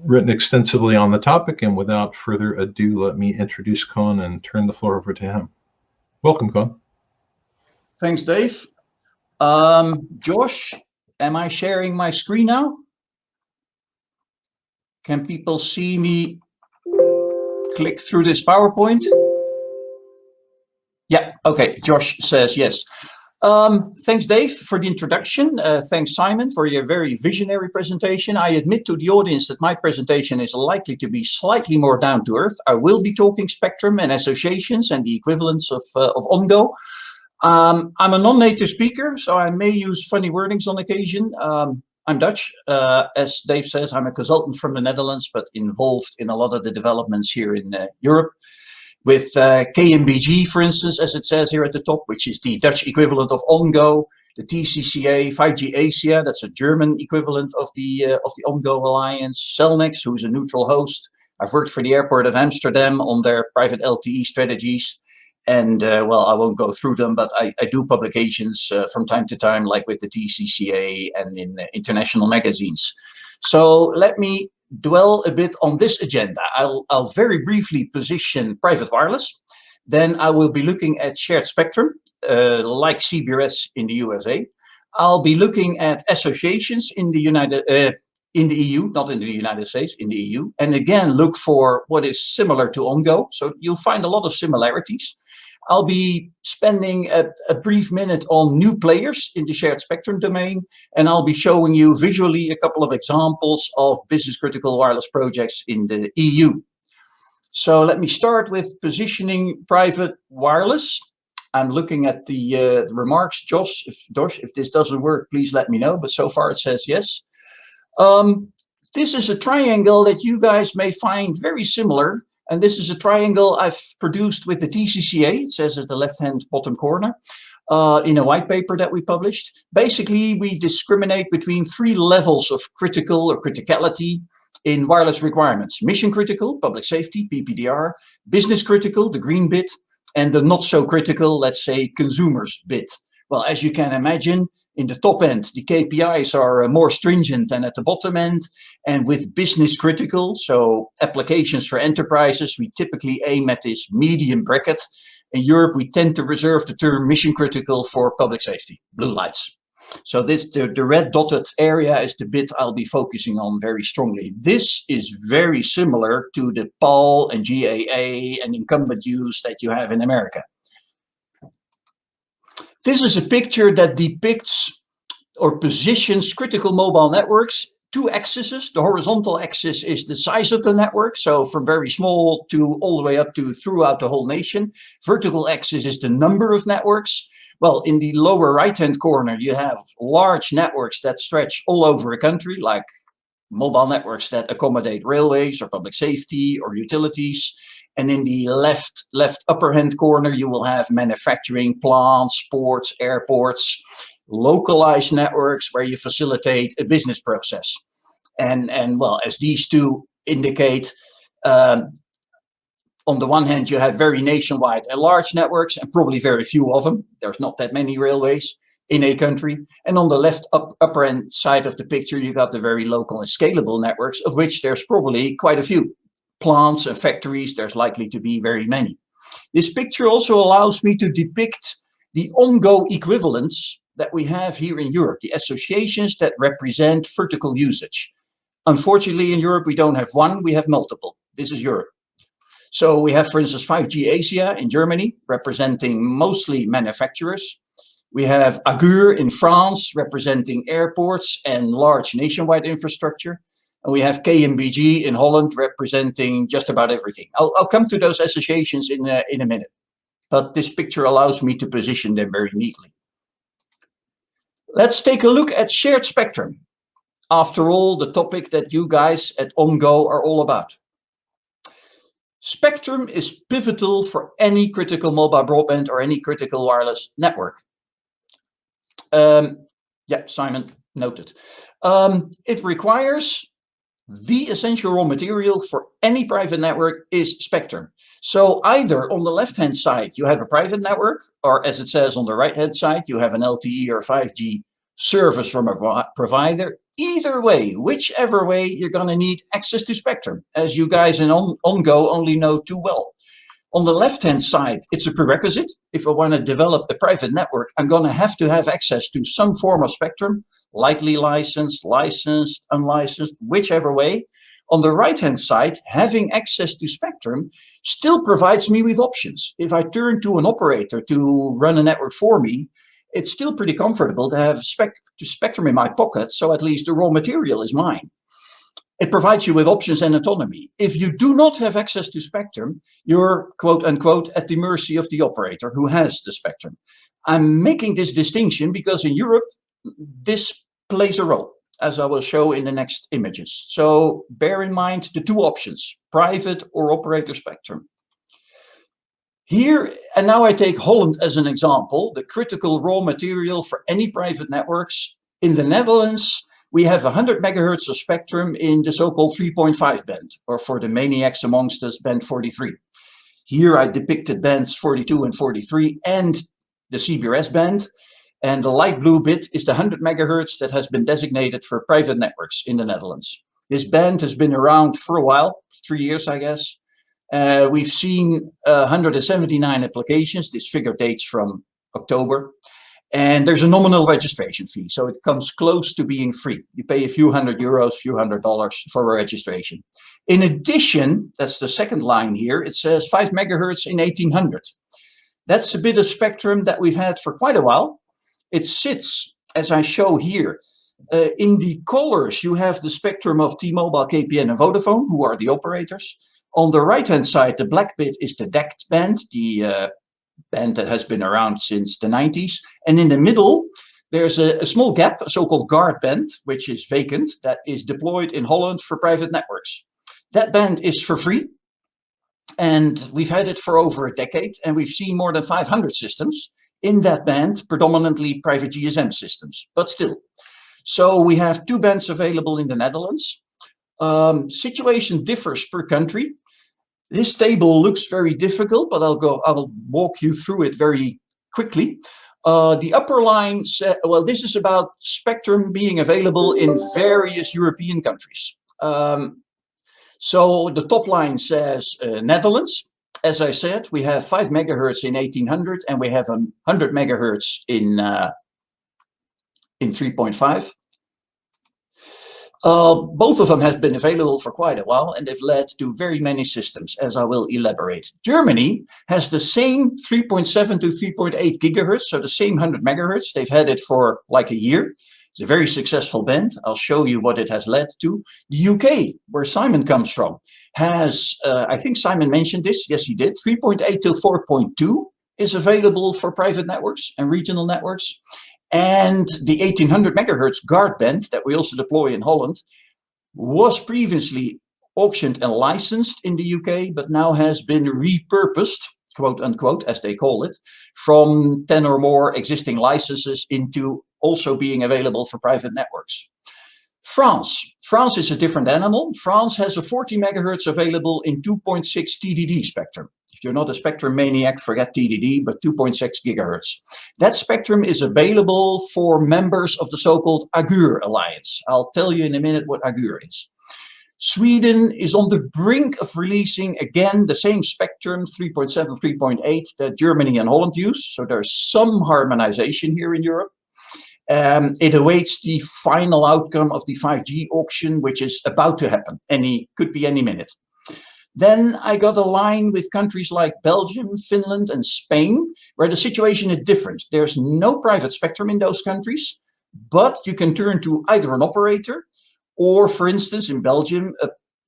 written extensively on the topic, and without further ado, let me introduce Koen and turn the floor over to him. Welcome, Koen. Thanks, Dave. Josh, am I sharing my screen now? Can people see me click through this PowerPoint? Yeah, okay, Josh says yes. Thanks, Dave, for the introduction. Thanks, Simon, for your very visionary presentation. I admit to the audience that my presentation is likely to be slightly more down to earth. I will be talking spectrum and associations and the equivalents of OnGo. I'm a non-native speaker, so I may use funny wordings on occasion. I'm Dutch. As Dave says, I'm a consultant from the Netherlands, but involved in a lot of the developments here in Europe. With KMBG, for instance, as it says here at the top, which is the Dutch equivalent of OnGo, the TCCA, 5G Asia, that's a German equivalent of the OnGo Alliance, Cellnex, who's a neutral host. I've worked for the Airport of Amsterdam on their private LTE strategies. And well, I won't go through them, but I do publications from time to time, like with the TCCA and in international magazines. So let me dwell a bit on this agenda. I'll very briefly position private wireless. Then I will be looking at shared spectrum, like CBRS in the USA. I'll be looking at associations in the EU, not in the United States, in the EU. And again, look for what is similar to OnGo. So you'll find a lot of similarities. I'll be spending a brief minute on new players in the shared spectrum domain, and I'll be showing you visually a couple of examples of business critical wireless projects in the EU. So let me start with positioning private wireless. I'm looking at the remarks. Josh, if this doesn't work, please let me know, but so far it says yes. This is a triangle that you guys may find very similar. And this is a triangle I've produced with the TCCA, it says at the left-hand bottom corner, in a white paper that we published. Basically, we discriminate between 3 levels of critical or criticality in wireless requirements. Mission critical, public safety, PPDR, business critical, the green bit, and the not so critical, let's say, consumers bit. Well, as you can imagine, in the top end, the KPIs are more stringent than at the bottom end. And with business critical, so applications for enterprises, we typically aim at this medium bracket. In Europe, we tend to reserve the term mission critical for public safety, blue lights. So the red dotted area is the bit I'll be focusing on very strongly. This is very similar to the PAL and GAA and incumbent use that you have in America. This is a picture that depicts or positions critical mobile networks. Two axes. The horizontal axis is the size of the network, so from very small to all the way up to throughout the whole nation. Vertical axis is the number of networks. Well, in the lower right-hand corner, you have large networks that stretch all over a country, like mobile networks that accommodate railways or public safety or utilities. And in the left upper hand corner, you will have manufacturing plants, ports, airports, localized networks where you facilitate a business process. And well, as these two indicate, on the one hand, you have very nationwide and large networks, and probably very few of them. There's not that many railways in a country. And on the left upper end side of the picture, you got the very local and scalable networks, of which there's probably quite a few. Plants and factories, there's likely to be very many. This picture also allows me to depict the OnGo equivalents that we have here in Europe, the associations that represent vertical usage. Unfortunately, in Europe, we don't have one, we have multiple. This is Europe. So we have, for instance, 5G Asia in Germany, representing mostly manufacturers. We have Agur in France, representing airports and large nationwide infrastructure. And we have KMBG in Holland, representing just about everything. I'll come to those associations in a minute. But this picture allows me to position them very neatly. Let's take a look at shared spectrum. After all, the topic that you guys at OnGo are all about. Spectrum is pivotal for any critical mobile broadband or any critical wireless network. Yeah, Simon noted. It requires the essential raw material for any private network is spectrum. So either on the left-hand side, you have a private network, or as it says on the right-hand side, you have an LTE or 5G service from a provider. Either way, whichever way, you're going to need access to spectrum, as you guys in OnGo only know too well. On the left-hand side, it's a prerequisite. If I want to develop a private network, I'm going to have access to some form of spectrum, likely licensed, licensed, unlicensed, whichever way. On the right-hand side, having access to spectrum still provides me with options. If I turn to an operator to run a network for me, it's still pretty comfortable to have spectrum in my pocket, so at least the raw material is mine. It provides you with options and autonomy. If you do not have access to spectrum, you're, quote unquote, at the mercy of the operator who has the spectrum. I'm making this distinction because in Europe, this plays a role, as I will show in the next images. So bear in mind the two options, private or operator spectrum. Here, and now I take Holland as an example, the critical raw material for any private networks. In the Netherlands, we have 100 megahertz of spectrum in the so-called 3.5 band, or for the maniacs amongst us, band 43. Here I depicted bands 42 and 43 and the CBRS band. And the light blue bit is the 100 megahertz that has been designated for private networks in the Netherlands. This band has been around for a while, 3 years, I guess. We've seen 179 applications. This figure dates from October. And there's a nominal registration fee, so it comes close to being free. You pay a few €100, few $100 for a registration. In addition, that's the second line here, it says 5 megahertz in 1800. That's a bit of spectrum that we've had for quite a while. It sits, as I show here, in the colors, you have the spectrum of T-Mobile, KPN, and Vodafone, who are the operators. On the right-hand side, the black bit is the DECT band, the band that has been around since the 90s. And in the middle, there's a small gap, a so-called guard band, which is vacant, that is deployed in Holland for private networks. That band is for free. And we've had it for over a decade, and we've seen more than 500 systems in that band, predominantly private GSM systems, but still. So we have 2 bands available in the Netherlands. Situation differs per country. This table looks very difficult, but I'll walk you through it very quickly. The upper line, well, this is about spectrum being available in various European countries. So the top line says Netherlands. As I said, we have 5 megahertz in 1800, and we have 100 megahertz in in 3.5. Both of them have been available for quite a while, and they've led to very many systems, as I will elaborate. Germany has the same 3.7 to 3.8 gigahertz, so the same 100 megahertz. They've had it for like a year. It's a very successful band. I'll show you what it has led to. The UK, where Simon comes from, has, I think Simon mentioned this, yes he did, 3.8 to 4.2 is available for private networks and regional networks. And the 1800 megahertz guard band that we also deploy in Holland was previously auctioned and licensed in the UK, but now has been repurposed, quote unquote, as they call it, from 10 or more existing licenses into also being available for private networks. France is a different animal. France has a 40 megahertz available in 2.6 TDD spectrum. If you're not a spectrum maniac, forget TDD, but 2.6 gigahertz. That spectrum is available for members of the so-called Agur Alliance. I'll tell you in a minute what Agur is. Sweden is on the brink of releasing again the same spectrum, 3.7, 3.8, that Germany and Holland use. So there's some harmonization here in Europe. It awaits the final outcome of the 5G auction, which is about to happen. Could be any minute. Then I got a line with countries like Belgium, Finland, and Spain, where the situation is different. There's no private spectrum in those countries, but you can turn to either an operator or, for instance, in Belgium,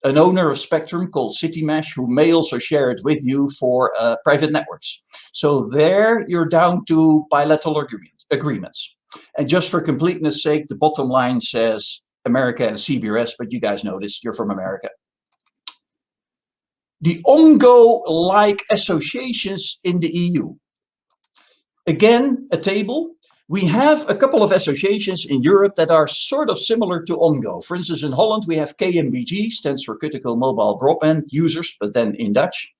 an owner of spectrum called CityMesh, who may also share it with you for private networks. So there you're down to bilateral agreements. And just for completeness sake, the bottom line says America and CBRS, but you guys know this, you're from America. The OnGo-like associations in the EU. Again, a table. We have a couple of associations in Europe that are sort of similar to OnGo. For instance, in Holland, we have KMBG, stands for Critical Mobile Broadband Users, but then in Dutch.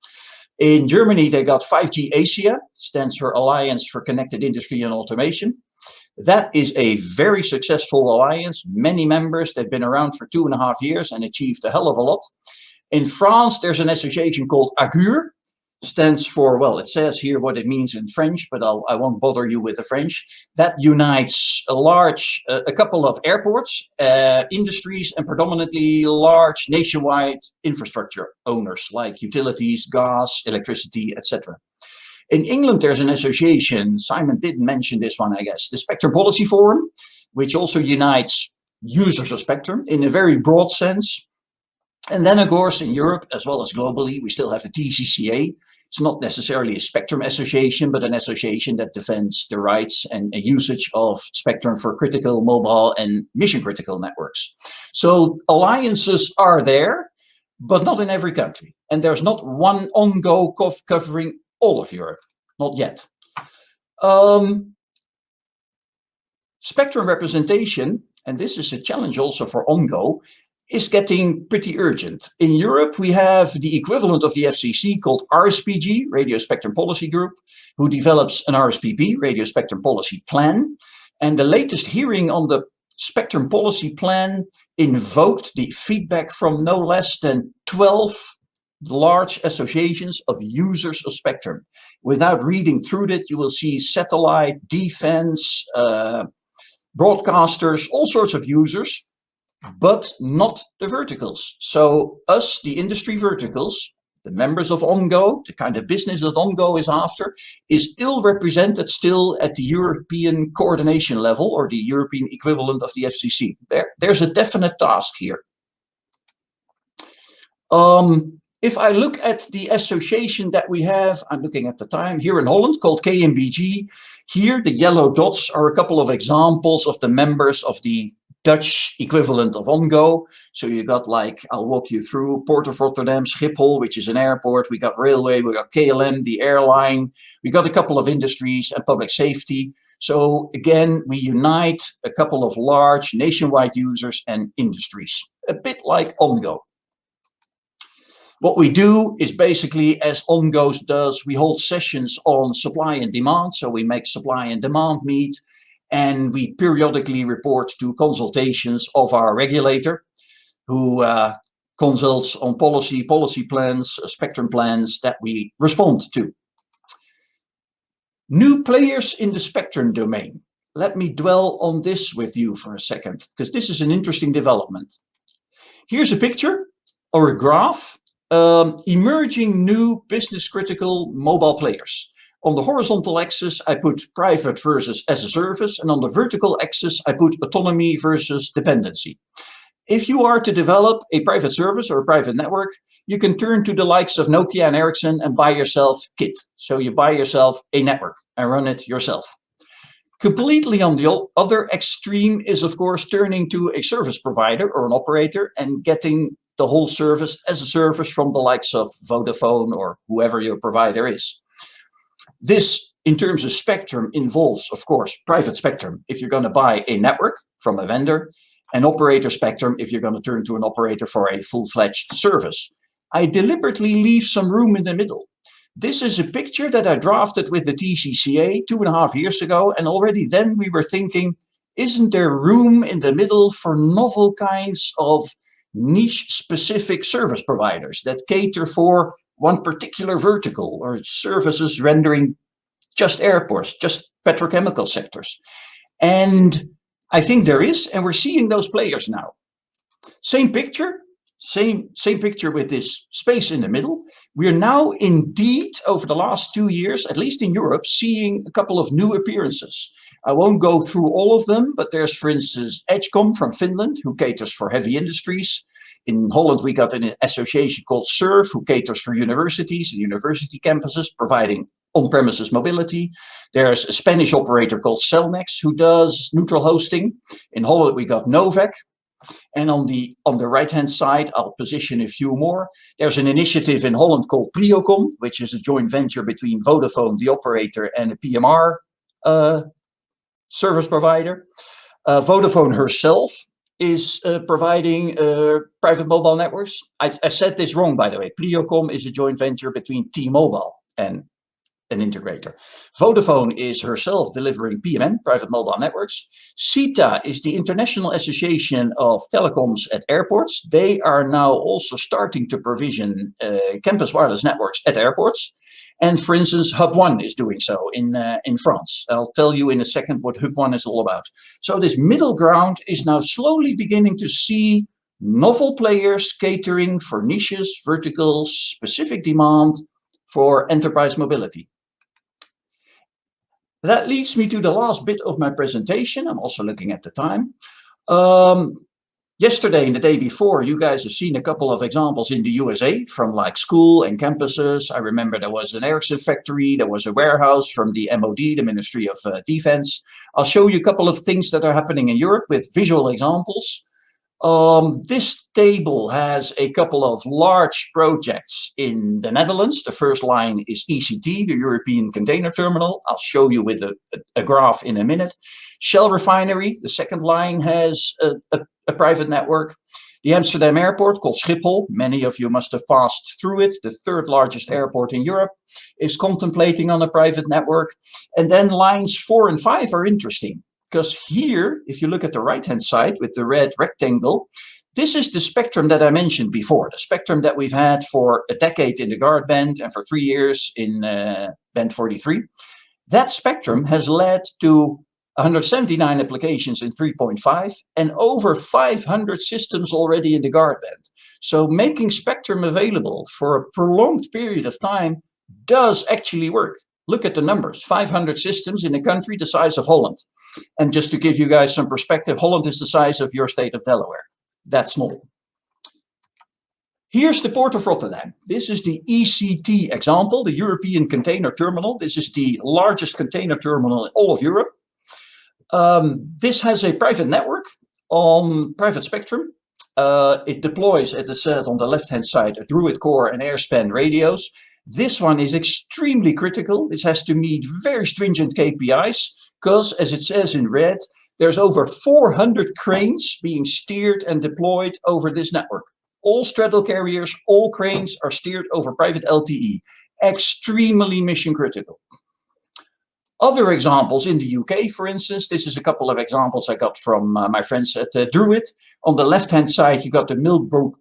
In Germany, they got 5G Asia, stands for Alliance for Connected Industry and Automation. That is a very successful alliance, many members. They've been around for 2.5 years and achieved a hell of a lot. In France, there's an association called Agur, stands for, well, it says here what it means in French, but I won't bother you with the French. That unites a couple of airports, industries, and predominantly large nationwide infrastructure owners like utilities, gas, electricity, etc. In England, there's an association, Simon didn't mention this one, I guess, the Spectrum Policy Forum, which also unites users of spectrum in a very broad sense. And then, of course, in Europe, as well as globally, we still have the TCCA. It's not necessarily a spectrum association, but an association that defends the rights and usage of spectrum for critical, mobile, and mission-critical networks. So alliances are there, but not in every country. And there's not one OnGo covering all of Europe, not yet. Spectrum representation, and this is a challenge also for OnGo, is getting pretty urgent. In Europe, we have the equivalent of the FCC called RSPG, Radio Spectrum Policy Group, who develops an RSPP, Radio Spectrum Policy Plan. And the latest hearing on the Spectrum Policy Plan invoked the feedback from no less than 12 large associations of users of spectrum. Without reading through it, you will see satellite, defense, broadcasters, all sorts of users, but not the verticals. So us, the industry verticals, the members of OnGo, the kind of business that OnGo is after, is ill represented still at the European coordination level or the European equivalent of the FCC. There's a definite task here. If I look at the association that we have, I'm looking at the time, here in Holland called KMBG. Here, the yellow dots are a couple of examples of the members of the Dutch equivalent of OnGo. So you got, like, I'll walk you through Port of Rotterdam, Schiphol, which is an airport. We got railway, we got KLM, the airline. We got a couple of industries and public safety. So again, we unite a couple of large nationwide users and industries, a bit like OnGo. What we do is basically, as OnGo does, we hold sessions on supply and demand. So we make supply and demand meet, and we periodically report to consultations of our regulator, who consults on policy plans, spectrum plans that we respond to. New players in the spectrum domain. let me dwell on this with you for a second, because this is an interesting development. Here's a picture or a graph, emerging new business critical mobile players. On the horizontal axis, I put private versus as a service, and on the vertical axis, I put autonomy versus dependency. If you are to develop a private service or a private network, you can turn to the likes of Nokia and Ericsson and buy yourself kit. So you buy yourself a network and run it yourself. Completely on the other extreme is, of course, turning to a service provider or an operator and getting the whole service as a service from the likes of Vodafone or whoever your provider is. This, in terms of spectrum, involves, of course, private spectrum if you're going to buy a network from a vendor, and operator spectrum if you're going to turn to an operator for a full-fledged service. I deliberately leave some room in the middle. This is a picture that I drafted with the TCCA 2.5 years ago, and already then we were thinking, isn't there room in the middle for novel kinds of niche-specific service providers that cater for one particular vertical or services rendering just airports, just petrochemical sectors? And I think there is, and we're seeing those players now. Same picture with this space in the middle. We are now indeed, over the last 2 years, at least in Europe, seeing a couple of new appearances. I won't go through all of them, but there's, for instance, Edgecom from Finland, who caters for heavy industries. In Holland, we got an association called SURF, who caters for universities and university campuses, providing on-premises mobility. There's a Spanish operator called Cellnex, who does neutral hosting. In Holland, we got Novak. And on the right-hand side, I'll position a few more. There's an initiative in Holland called Priocom, which is a joint venture between Vodafone, the operator, and a PMR service provider. Vodafone herself is providing private mobile networks. I said this wrong, by the way. Priocom is a joint venture between T-Mobile and an integrator. Vodafone is herself delivering PMN, private mobile networks. CETA is the International Association of Telecoms at Airports. They are now also starting to provision campus wireless networks at airports. And for instance, Hub One is doing so in France. I'll tell you in a second what Hub One is all about. So this middle ground is now slowly beginning to see novel players catering for niches, verticals, specific demand for enterprise mobility. That leads me to the last bit of my presentation. I'm also looking at the time. Yesterday and the day before, you guys have seen a couple of examples in the USA from like school and campuses. I remember there was an Ericsson factory, there was a warehouse from the MOD, the Ministry of Defense. I'll show you a couple of things that are happening in Europe with visual examples. This table has a couple of large projects in the Netherlands. The first line is ECT, the European Container Terminal. I'll show you with a graph in a minute. Shell Refinery, the second line, has a private network. The Amsterdam airport, called Schiphol, many of you must have passed through it, the third largest airport in Europe, is contemplating on a private network. And then lines 4 and 5 are interesting. Because here, if you look at the right-hand side with the red rectangle, this is the spectrum that I mentioned before, the spectrum that we've had for a decade in the guard band and for 3 years in band 43. That spectrum has led to 179 applications in 3.5 and over 500 systems already in the guard band. So making spectrum available for a prolonged period of time does actually work. Look at the numbers, 500 systems in a country the size of Holland. And just to give you guys some perspective, Holland is the size of your state of Delaware. That's small. Here's the Port of Rotterdam. This is the ECT example, the European Container Terminal. This is the largest container terminal in all of Europe. This has a private network on private spectrum. It deploys, as I said, on the left-hand side, a Druid core and airspan radios. This one is extremely critical. This has to meet very stringent KPIs because, as it says in red, there's over 400 cranes being steered and deployed over this network. All straddle carriers, all cranes are steered over private LTE. Extremely mission critical. Other examples in the UK, for instance, this is a couple of examples I got from my friends at Druid. On the left-hand side, you got the Millbrook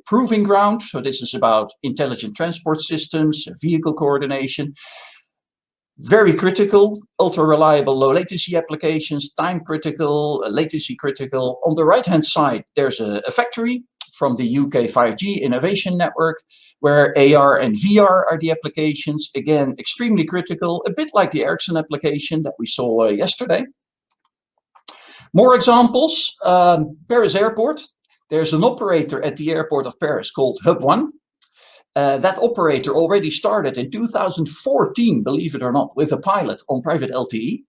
Proving Ground. So this is about intelligent transport systems, vehicle coordination. Very critical, ultra reliable, low latency applications, time critical, latency critical. On the right-hand side, there's a factory from the UK 5G Innovation Network, where AR and VR are the applications. Again, extremely critical, a bit like the Ericsson application that we saw yesterday. More examples, Paris Airport. There's an operator at the airport of Paris called Hub1. That operator already started in 2014, believe it or not, with a pilot on private LTE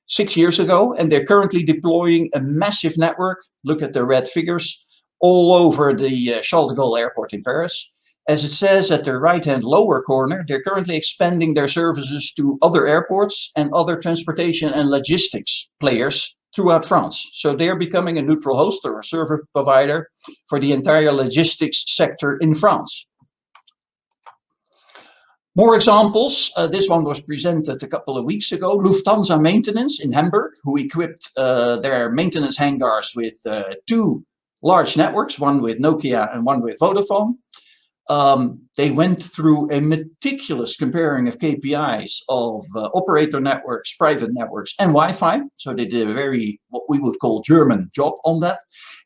6 years ago, and they're currently deploying a massive network. Look at the red figures all over the Charles de Gaulle airport in Paris. As it says at the right-hand lower corner, they're currently expanding their services to other airports and other transportation and logistics players throughout France. So they're becoming a neutral host or a service provider for the entire logistics sector in France. More examples. This one was presented a couple of weeks ago. Lufthansa Maintenance in Hamburg, who equipped their maintenance hangars with 2 large networks, one with Nokia and one with Vodafone. They went through a meticulous comparing of KPIs of operator networks, private networks, and Wi-Fi. So they did a very, what we would call German job on that.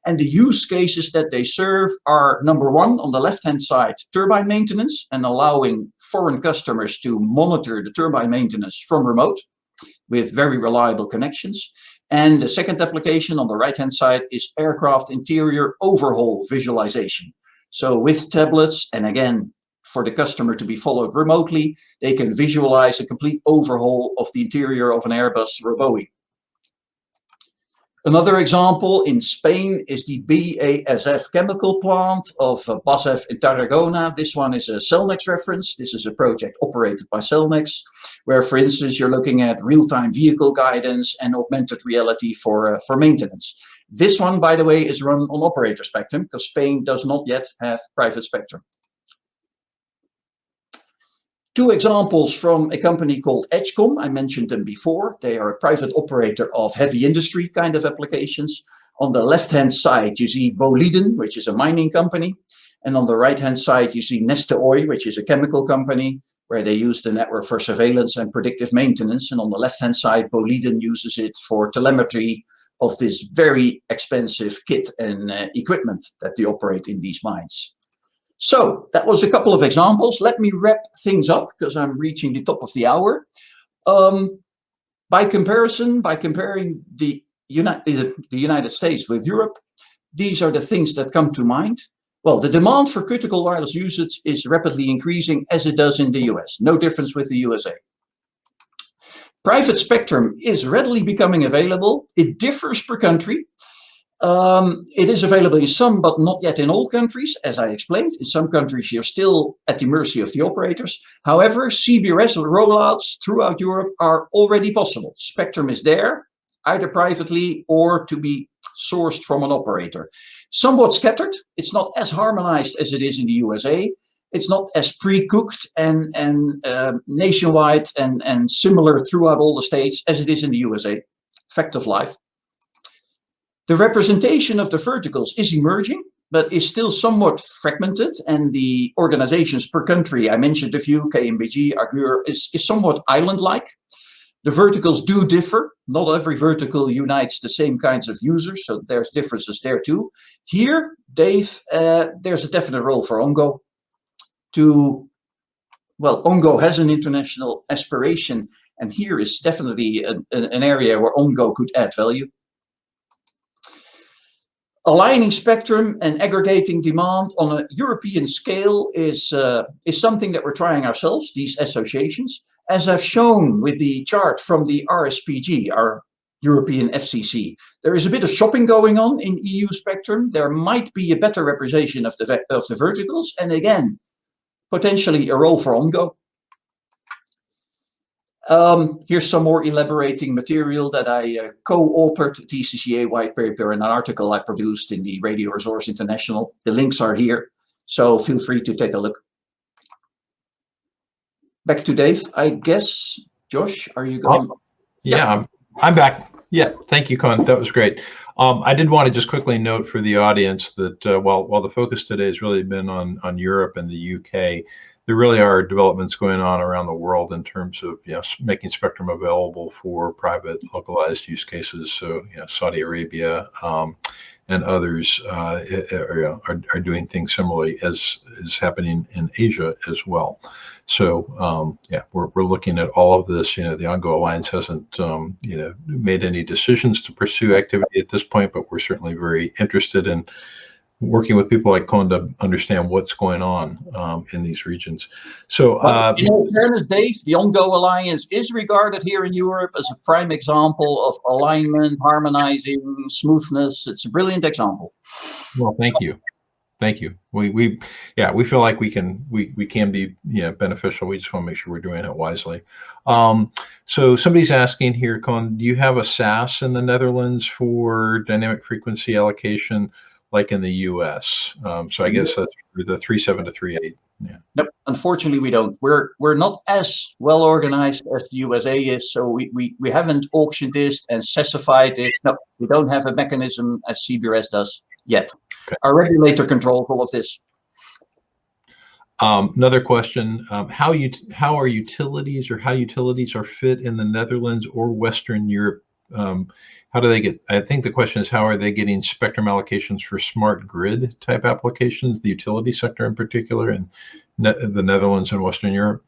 And the use cases that they serve are, number one, on the left-hand side, turbine maintenance and allowing foreign customers to monitor the turbine maintenance from remote with very reliable connections. And the second application on the right-hand side is aircraft interior overhaul visualization. So with tablets, and again, for the customer to be followed remotely, they can visualize a complete overhaul of the interior of an Airbus or a Boeing. Another example in Spain is the BASF chemical plant of BASF in Tarragona. This one is a Cellnex reference. This is a project operated by Cellnex, where, for instance, you're looking at real-time vehicle guidance and augmented reality for maintenance. This one, by the way, is run on operator spectrum because Spain does not yet have private spectrum. 2 examples from a company called Edgecom. I mentioned them before. They are a private operator of heavy industry kind of applications. On the left-hand side, you see Boliden, which is a mining company. And on the right-hand side, you see Neste Oy, which is a chemical company, where they use the network for surveillance and predictive maintenance. And on the left-hand side, Boliden uses it for telemetry of this very expensive kit and equipment that they operate in these mines. So that was a couple of examples. Let me wrap things up because I'm reaching the top of the hour. By comparing the United States with Europe, these are the things that come to mind. Well, the demand for critical wireless usage is rapidly increasing as it does in the US. No difference with the USA. Private spectrum is readily becoming available. It differs per country. It is available in some, but not yet in all countries, as I explained. In some countries, you're still at the mercy of the operators. However, CBRS rollouts throughout Europe are already possible. Spectrum is there, either privately or to be sourced from an operator. Somewhat scattered. It's not as harmonized as it is in the USA. It's not as pre-cooked and nationwide and similar throughout all the states as it is in the USA. Fact of life. The representation of the verticals is emerging, but is still somewhat fragmented, and the organizations per country, I mentioned a few, KMBG, Agur, is somewhat island-like. The verticals do differ. Not every vertical unites the same kinds of users, so there's differences there too. Here, Dave, there's a definite role for OnGo. OnGo has an international aspiration, and here is definitely an area where OnGo could add value. Aligning spectrum and aggregating demand on a European scale is something that we're trying ourselves, these associations. As I've shown with the chart from the RSPG, our European FCC, there is a bit of shopping going on in EU spectrum. There might be a better representation of the verticals, and again, potentially a role for OnGo. Here's some more elaborating material that I co-authored, a TCCA white paper and an article I produced in the Radio Resource International. The links are here, so feel free to take a look. Back to Dave, I guess. Josh, are you going? Yeah, I'm back. Yeah, thank you, Koen. That was great. I did want to just quickly note for the audience that while the focus today has really been on Europe and the UK, there really are developments going on around the world in terms of making spectrum available for private localized use cases. So Saudi Arabia and others are doing things similarly as is happening in Asia as well. So we're looking at all of this. The OnGo Alliance hasn't made any decisions to pursue activity at this point, but we're certainly very interested in working with people like Koen to understand what's going on in these regions. So, in all fairness, Dave, the OnGo Alliance is regarded here in Europe as a prime example of alignment, harmonizing, smoothness. It's a brilliant example. Well, thank you. Thank you. We feel like we can be beneficial. We just want to make sure we're doing it wisely. So somebody's asking here, Koen, do you have a SAS in the Netherlands for dynamic frequency allocation like in the US? So I guess that's the 3.7 to 3.8. Yeah. Nope, unfortunately we don't. We're not as well organized as the USA is, so we haven't auctioned this and specified it. No, we don't have a mechanism as CBRS does yet. Okay. Our regulator controls all of this. Another question: how utilities are fit in the Netherlands or Western Europe? How do they get? I think the question is, how are they getting spectrum allocations for smart grid type applications, the utility sector in particular, in the Netherlands and Western Europe?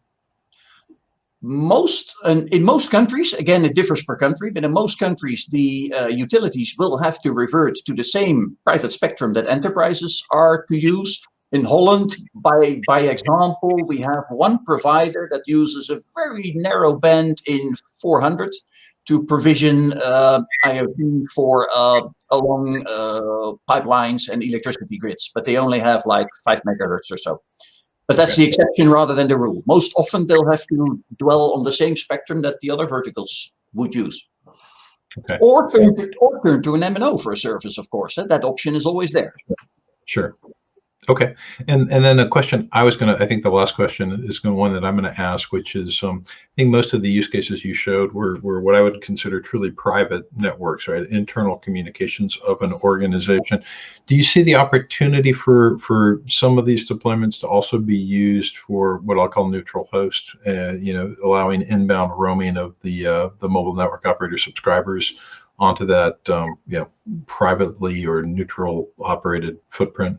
In most countries, again, it differs per country, but in most countries, the utilities will have to revert to the same private spectrum that enterprises are to use. In Holland, by example, we have one provider that uses a very narrow band in 400 to provision IoT for along pipelines and electricity grids, but they only have like 5 megahertz or so. But that's the exception rather than the rule. Most often they'll have to dwell on the same spectrum that the other verticals would use. Okay. Or turn to an MNO for a service, of course. That option is always there. Sure. Okay, and then a question I think the last question is one that I'm going to ask, which is I think most of the use cases you showed were what I would consider truly private networks, right? Internal communications of an organization. Do you see the opportunity for some of these deployments to also be used for what I'll call neutral host, allowing inbound roaming of the mobile network operator subscribers onto that privately or neutral operated footprint?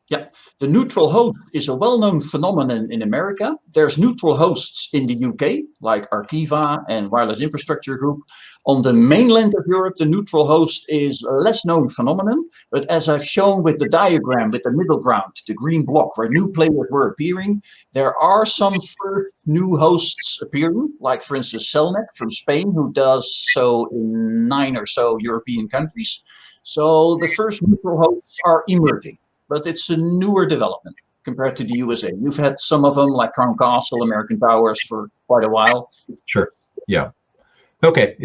Yeah, the neutral host is a well-known phenomenon in America. There's neutral hosts in the UK, like Artiva and Wireless Infrastructure Group. On the mainland of Europe, the neutral host is a less known phenomenon, but as I've shown with the diagram, with the middle ground, the green block where new players were appearing, there are some first new hosts appearing, like for instance Cellnet from Spain, who does so in 9 or so European countries. So the first neutral hosts are emerging. But it's a newer development compared to the USA. You've had some of them like Crown Castle, American Towers for quite a while. Sure. Yeah. Okay.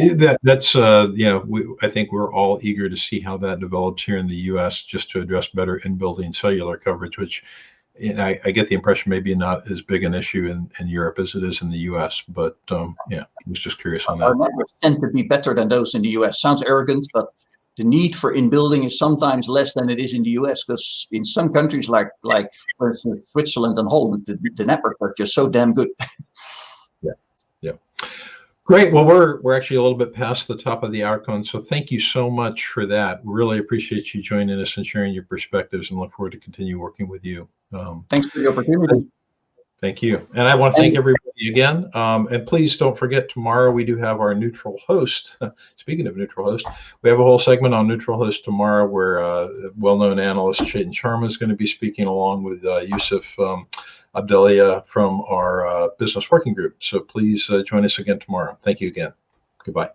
That's I think we're all eager to see how that develops here in the US, just to address better in-building cellular coverage, which I get the impression maybe not as big an issue in Europe as it is in the US. But I was just curious on that. Our networks tend to be better than those in the US. Sounds arrogant, but the need for in-building is sometimes less than it is in the US, because in some countries like for instance, Switzerland and Holland, the networks are just so damn good. Yeah. Great. Well, we're actually a little bit past the top of the hour, Koen, so thank you so much for that. We really appreciate you joining us and sharing your perspectives, and look forward to continue working with you. Thanks for the opportunity. Thank you. And I want to thank everybody again. And please don't forget, tomorrow we do have our neutral host. Speaking of neutral host, we have a whole segment on neutral host tomorrow where well-known analyst Chetan Sharma is going to be speaking, along with Yusuf Abdelia from our business working group. So please join us again tomorrow. Thank you again. Goodbye.